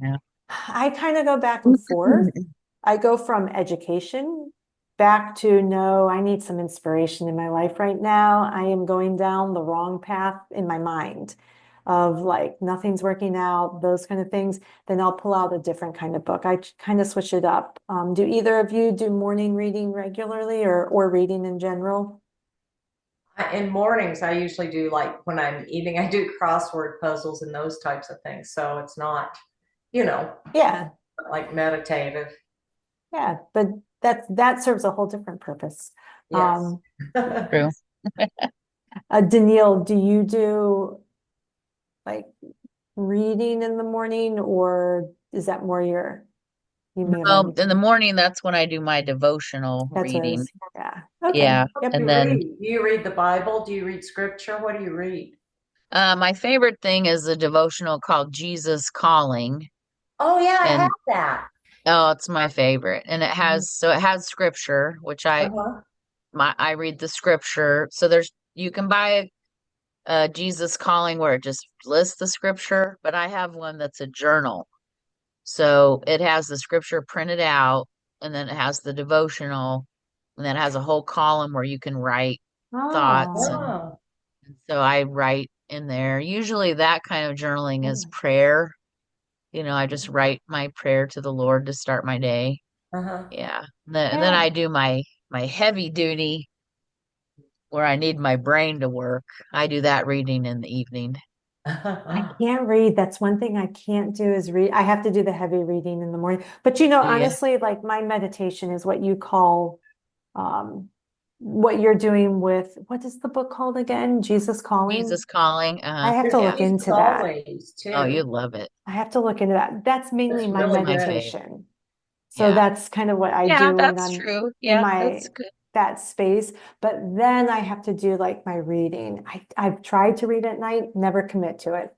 Yeah. I kind of go back and forth. I go from education back to no, I need some inspiration in my life right now. I am going down the wrong path in my mind of like nothing's working out, those kind of things. Then I'll pull out a different kind of book. I kind of switch it up. Do either of you do morning reading regularly or reading in general? In mornings, I usually do like when I'm eating, I do crossword puzzles and those types of things. So it's not, you know, Yeah, like meditative. yeah, but that serves a whole different purpose. Yes. Um, True. Danielle, do you do like reading in the morning, or is that more you may have Well, already, in the morning, that's when I do my devotional that's what I reading. was, yeah, okay, Yeah. What do yep. And you then read? Do you read the Bible? Do you read scripture? What do you read? my favorite thing is a devotional called Jesus Calling. Oh yeah, I have And that. oh, it's my favorite. And it has scripture, which Uh-huh. I read the scripture. So you can buy Jesus Calling where it just lists the scripture, but I have one that's a journal. So it has the scripture printed out, and then it has the devotional, and then it has a whole column where you can write thoughts. Oh, Oh. And so I write in there. Usually that kind of journaling is prayer. I just write my prayer to the Lord to start my day. Uh-huh. Yeah. And then Yeah. I do my heavy duty where I need my brain to work. I do that reading in the evening. I can't read. That's one thing I can't do is read. I have to do the heavy reading in the morning. But Yeah. honestly, like my meditation is what you call um what you're doing with, what is the book called again? Jesus Calling? Jesus Calling. I have to There's Yeah. look Jesus into that. always Oh, too. you love it. I have to look into that. That's mainly That's my That's really my good. favorite. meditation. So Yeah. that's kind of what I Yeah, do when that's I'm true. in Yeah, my that's good. that space. But then I have to do like my reading. I've tried to read at night, never commit to it.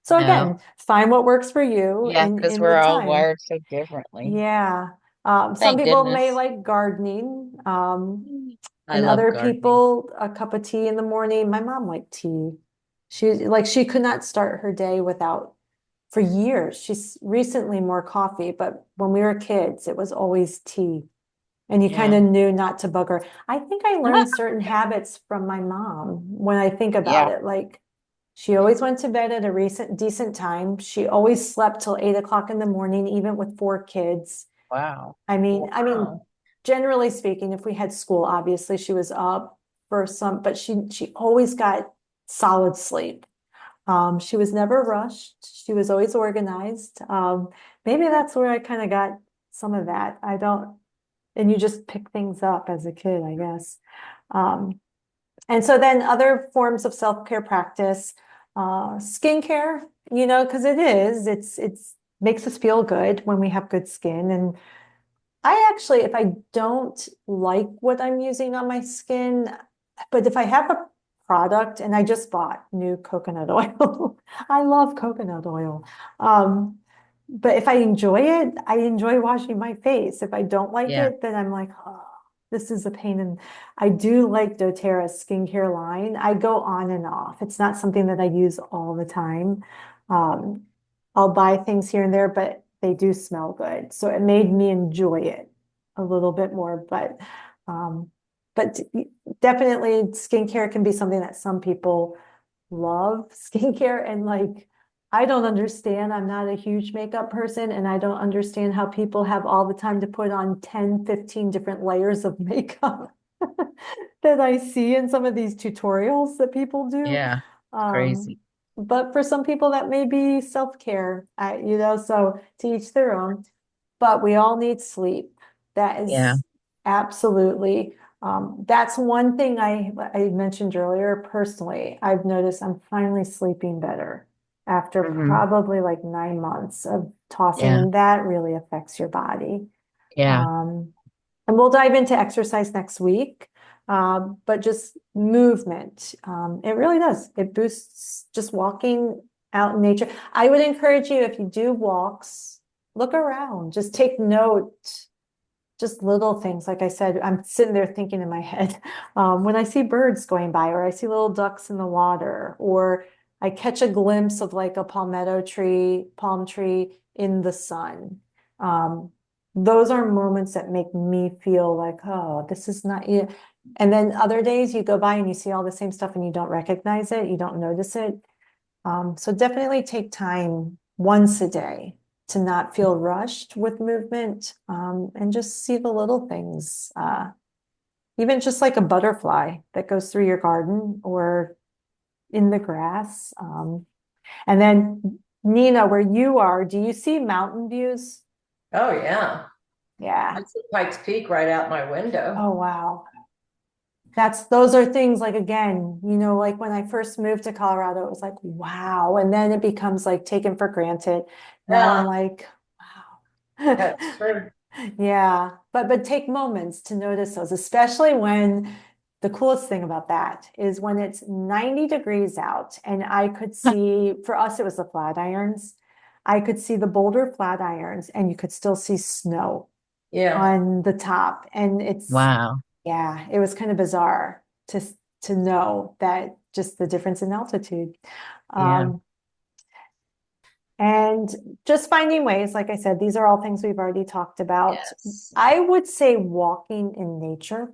So No. again, find what works for you Yeah, because in we're the all time. wired so differently. Yeah. Some Thank people may goodness. like gardening. I And love other gardening. people, a cup of tea in the morning. My mom liked tea. She could not start her day without, for years. She's recently more coffee, but when we were kids, it was always tea. And you kind Yeah. of knew not to bug her. I think I learned certain habits from my mom when I think about Yeah. it. Like she always went to bed at a decent time. She always slept till 8 o'clock in the morning, even with 4 kids. Wow. I mean, Wow. generally speaking, if we had school, obviously she was up for some, but she always got solid sleep. She was never rushed. She was always organized. Maybe that's where I kind of got some of that. I don't, and you just pick things up as a kid, I guess. Um, and so then other forms of self-care practice, skincare, because it's makes us feel good when we have good skin. And I actually, if I don't like what I'm using on my skin, but if I have a product and I just bought new coconut oil, I love coconut oil. Um, but if I enjoy it, I enjoy washing my face. If I don't like Yeah. it, then I'm like, oh, this is a pain. And I do like doTERRA's skincare line. I go on and off. It's not something that I use all the time. Um, I'll buy things here and there, but they do smell good. So it made me enjoy it a little bit more. Um, but definitely skincare can be something that some people love skincare and like I don't understand. I'm not a huge makeup person and I don't understand how people have all the time to put on 10, 15 different layers of makeup that I see in some of these tutorials that people do. Yeah. Um, Crazy. but for some people that may be self-care, so to each their own. But we all need sleep. That Yeah. is absolutely, that's one thing I mentioned earlier. Personally, I've noticed I'm finally sleeping better. after Mhm. probably like 9 months of tossing, Yeah. and that really affects your body. Yeah. And we'll dive into exercise next week. But just movement, it really does. It boosts just walking out in nature. I would encourage you, if you do walks, look around, just take note, just little things. Like I said, I'm sitting there thinking in my head, when I see birds going by, or I see little ducks in the water, or I catch a glimpse of like a palm tree in the sun. Um, those are moments that make me feel like, oh, this is not you. And then other days you go by and you see all the same stuff and you don't recognize it, you don't notice it. So definitely take time once a day to not feel rushed with movement, and just see the little things. Even just like a butterfly that goes through your garden or in the grass. And then, Nina, where you are, do you see mountain views? Oh, yeah. Yeah. I see Pikes Peak right out my window. Oh, wow. Those are things like, again, like when I first moved to Colorado, it was like, wow. And then it becomes like taken for granted. Now I'm Yeah, like, wow. that's true. Yeah, but take moments to notice those, especially when the coolest thing about that is when it's 90 degrees out and I could see, for us, it was the Flatirons. I could see the Boulder Flatirons and you could still see snow Yeah. on the top. And Wow. yeah, it was kind of bizarre to know that, just the difference in altitude. Yeah. Um, and just finding ways, like I said, these are all things we've already talked about. Yes. I would say walking in nature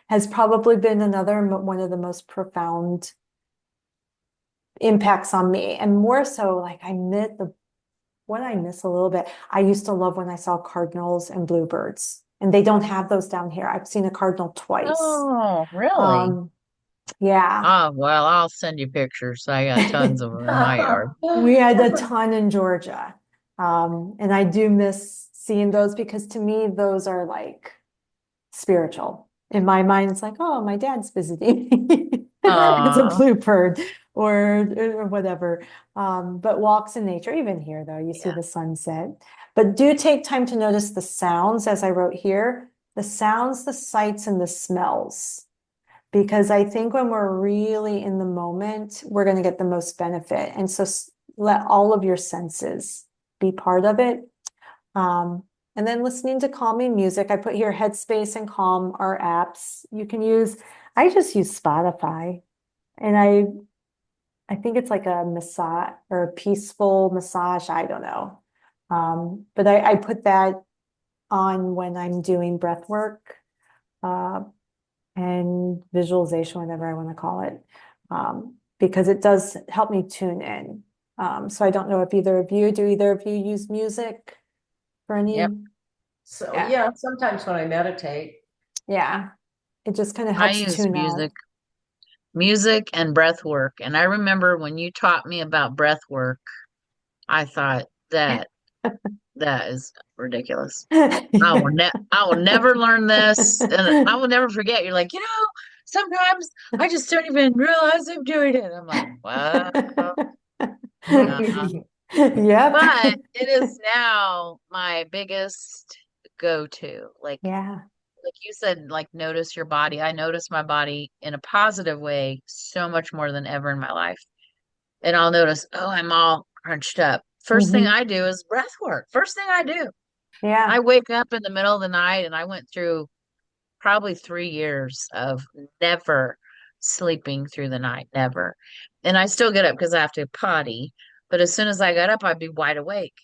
has probably been another one of the most profound impacts on me. And more so, like what I miss a little bit. I used to love when I saw cardinals and bluebirds, and they don't have those down here. I've seen a cardinal twice. Oh, really? Um, yeah. Oh, well, I'll send you pictures. I got tons of them in my yard. We had a ton in Georgia. And I do miss seeing those because to me, those are like spiritual. In my mind, it's like, oh, my dad's visiting me. It's a Aw, bluebird or whatever. But walks in nature, even here though, you see yeah. the sunset. But do take time to notice the sounds, as I wrote here, the sounds, the sights, and the smells. Because I think when we're really in the moment, we're going to get the most benefit. And so let all of your senses be part of it. Um, and then listening to calming music. I put here Headspace and Calm are apps you can use. I just use Spotify, and I think it's like a massage or a peaceful massage. I don't know. But I put that on when I'm doing breath work. Uh, and visualization, whatever I want to call it, because it does help me tune in. So I don't know if either of you use music for Yep. any? So, Yeah, yeah, sometimes when I meditate, yeah. It just kind of I helps use tune out. music and breath work. And I remember when you taught me about breath work, I thought that is ridiculous. I will never learn this, and I will never forget. You're like, sometimes I just don't even realize I'm doing it. I'm like, wow. Yep. But it is now my biggest go-to. Yeah. Like you said, like notice your body. I notice my body in a positive way so much more than ever in my life. And I'll notice, oh, I'm all crunched up. First thing Hmm. I do is breath work. First thing I do. I Yeah. wake up in the middle of the night and I went through probably 3 years of never sleeping through the night, never. And I still get up because I have to potty. But as soon as I got up, I'd be wide awake.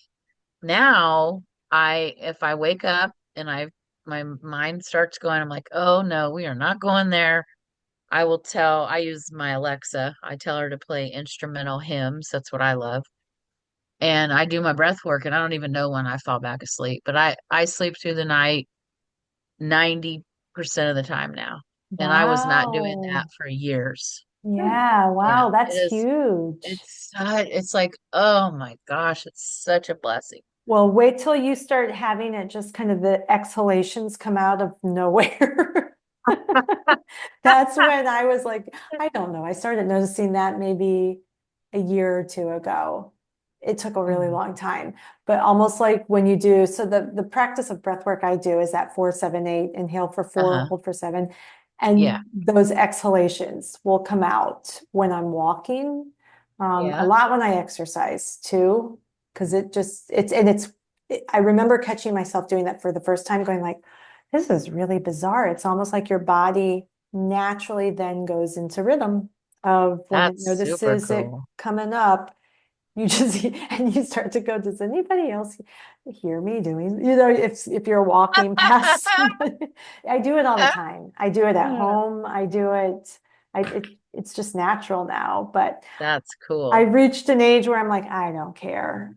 Now, if I wake up and my mind starts going, I'm like, oh no, we are not going there. I use my Alexa. I tell her to play instrumental hymns. That's what I love. And I do my breath work and I don't even know when I fall back asleep. But I sleep through the night 90% of the time now. And I was not doing that Wow. for years. Yeah. Yeah, Wow. it That's is. huge. It's like, oh my gosh, it's such a blessing. Well, wait till you start having it, just kind of the exhalations come out of nowhere. That's when I was like, I don't know. I started noticing that maybe a year or two ago. It took a really Mhm. long time, but almost like when you do, so the practice of breath work I do is that 4-7-8, inhale for 4, Uh-huh. hold for 7. Yeah. And those exhalations will come out when I'm walking, a Yeah. lot when I exercise too, because I remember catching myself doing that for the first time, going like, this is really bizarre. It's almost like your body naturally then goes into rhythm of when it That's super notices it cool. coming up. You just and you start to go, does anybody else hear me doing, if you're walking past somebody. I do it all the time. I do it at home. I do it, it's just natural now, but That's cool. I've reached an age where I'm like, I don't care.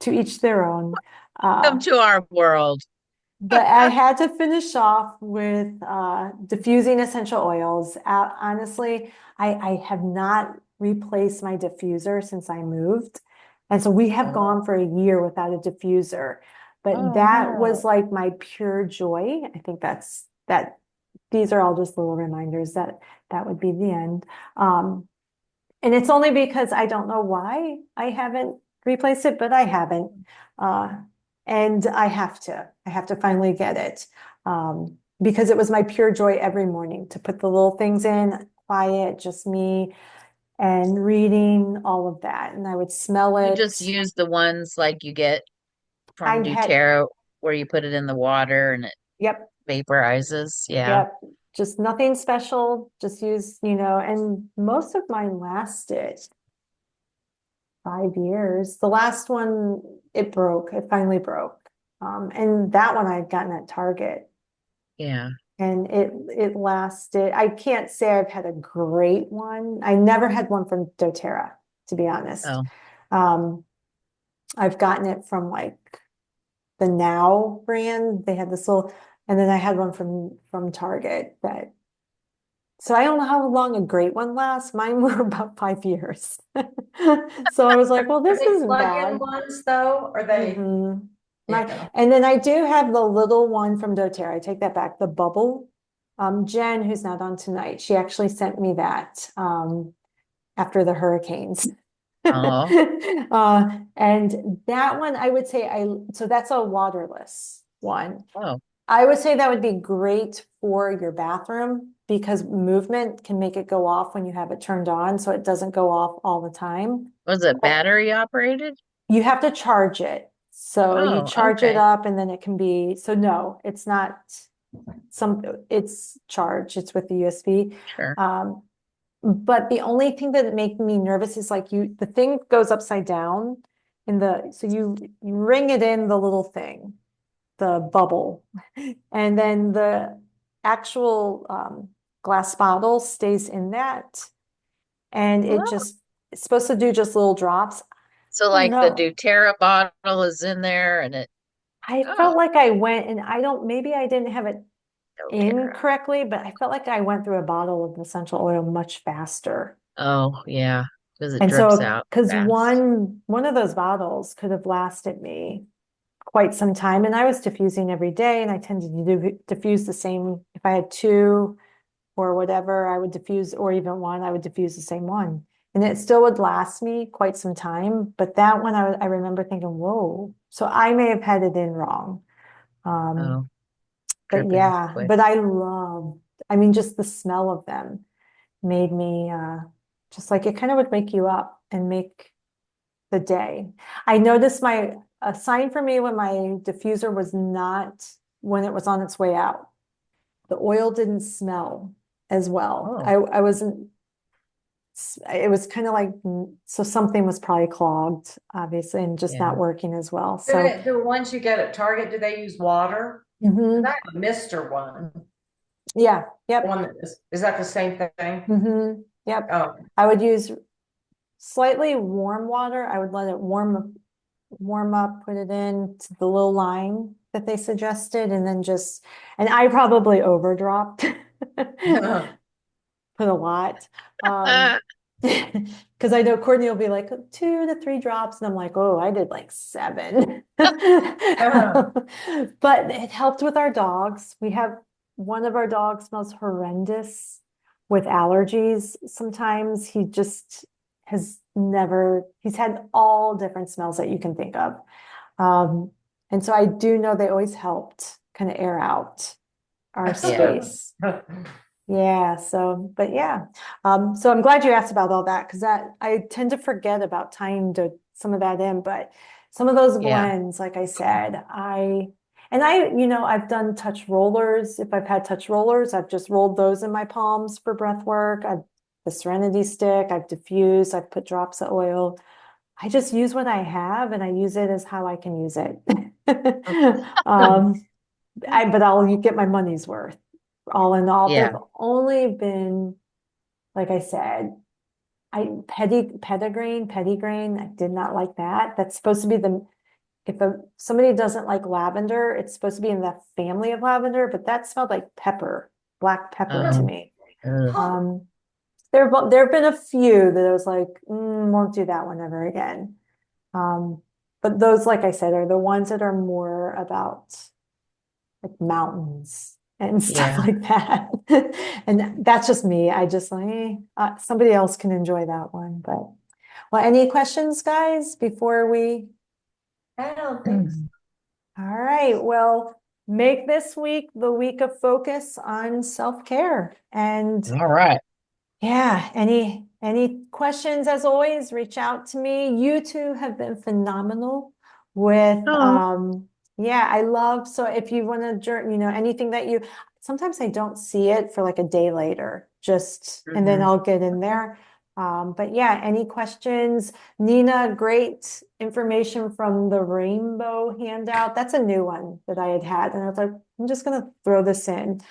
To each their own. Come to our world. But I had to finish off with diffusing essential oils. Honestly, I have not replaced my diffuser since I moved. And so we have Oh, gone for a year without a diffuser. But oh that was no. like my pure joy. I think these are all just little reminders that that would be the end. And it's only because I don't know why I haven't replaced it, but I haven't. Uh, and I have to finally get it. Because it was my pure joy every morning to put the little things in, quiet, just me and reading all of that. And I would smell You it. just use the ones like you get I from had, doTERRA where you put it in the water and it yep, vaporizes. Yeah. yep, just nothing special, just use, and most of mine lasted 5 years. The last one, it broke. It finally broke. And that one I had gotten at Target, Yeah. and it lasted. I can't say I've had a great one. I never had one from doTERRA, to be honest. Oh, Um, I've gotten it from like the Now brand. They had this little, and then I had one from Target that. So I don't know how long a great one lasts. Mine were about 5 years. So I was like, well, Are this they isn't plug-in bad. ones though? Are they, Mhm. yeah. And then I do have the little one from doTERRA. I take that back, the bubble. Jen, who's not on tonight, she actually sent me that after the hurricanes. oh, And that one I would say so that's a waterless one. oh. I would say that would be great for your bathroom because movement can make it go off when you have it turned on, so it doesn't go off all the time. Was it battery operated? You have to charge it. So you Oh, charge it okay. up and then it can be, so no, it's not it's charged, it's with the USB. Sure. Um, but the only thing that made me nervous is like the thing goes upside down so you ring it in the little thing, the bubble, and then the actual glass bottle stays in that. And Oh. it's supposed to do just little drops. So Oh like the no. doTERRA bottle is in there and it, I oh, felt like I went and maybe I didn't have it in doTERRA. correctly, but I felt like I went through a bottle of essential oil much faster. Oh, yeah, because it And drips so, out because fast. one of those bottles could have lasted me quite some time, and I was diffusing every day, and I tended to diffuse the same. If I had two or whatever, I would diffuse, or even one, I would diffuse the same one, and it still would last me quite some time. But that one, I remember thinking, whoa, so I may have had it in wrong. Um, Oh, but dripping yeah, quick. but I mean, just the smell of them made me just like it kind of would make you up and make the day. I noticed a sign for me when my diffuser was not when it was on its way out. The oil didn't smell as well. Oh, I wasn't, it was kind of like, so something was probably clogged, obviously, and just yeah. not working as well. Do So, the ones you get at Target, do they use water? 'Cause I mhm, have a Mister one. yeah, yep, One that is that the same thing? yep. Oh, I would use slightly warm water. I would let it warm up, put it in to the little line that they suggested, and then and I probably overdropped. Put a lot. Because I know Courtney will be like 2 to 3 drops, and I'm like, oh, I did like 7. But it helped with our dogs. We have one of our dogs smells horrendous with allergies. Sometimes has never, he's had all different smells that you can think of. And so I do know they always helped kind of air out our Yeah. space. Yeah, so, but yeah. So I'm glad you asked about all that because that I tend to forget about tying to some of that in, but some of those Yeah. blends, like I said, I've done touch rollers. If I've had touch rollers, I've just rolled those in my palms for breath work. I've the Serenity stick, I've diffused, I've put drops of oil. I just use what I have and I use it as how I can use it. Um, but I'll get my money's worth. All in all, Yeah. they've only been, like I said, petitgrain, I did not like that. That's supposed to be if somebody doesn't like lavender, it's supposed to be in the family of lavender, but that smelled like pepper, black pepper to Oh. me. Ugh. There have been a few that I was like, won't do that one ever again. But those, like I said, are the ones that are more about like mountains and stuff Yeah. like that. And that's just me. I just like, somebody else can enjoy that one. But well, any questions, guys, before we? I don't think so. All right. Well, make this week the week of focus on self-care. And All right. yeah, any questions as always, reach out to me. You two have been phenomenal with Oh. yeah, I love so if you want to anything that you sometimes I don't see it for like a day later, just and then Mhm. I'll get in there. But yeah, any questions? Nina, great information from the rainbow handout. That's a new one that I had, and I was like, I'm just gonna throw this in.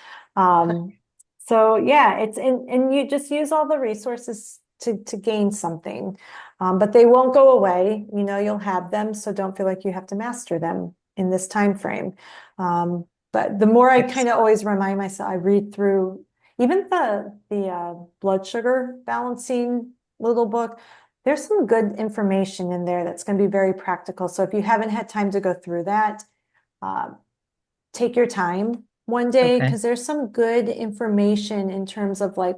So yeah, it's and you just use all the resources to gain something. But they won't go away. You'll have them, so don't feel like you have to master them in this time frame. But the more I kind of always remind myself, I read through even the blood sugar balancing little book. There's some good information in there that's going to be very practical. So if you haven't had time to go through that, uh, take your time one day Okay. because there's some good information in terms of like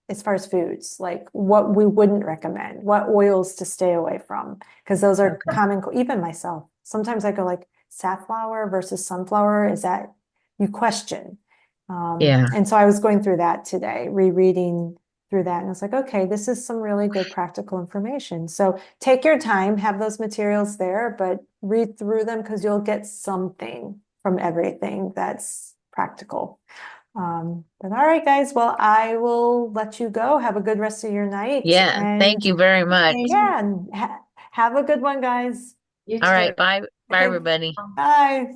as far as foods, like what we wouldn't recommend, what oils to stay away from, because those are Okay. common, even myself. Sometimes I go like safflower versus sunflower, is that you question? Yeah. And so I was going through that today, rereading through that, and I was like, okay, this is some really good practical information. So take your time, have those materials there, but read through them because you'll get something from everything that's practical. But all right, guys. Well, I will let you go. Have a good rest of your night. Yeah. Thank And you very much. yeah, and have a good one, guys. You All too. right. Bye. Bye, Okay. everybody. Bye.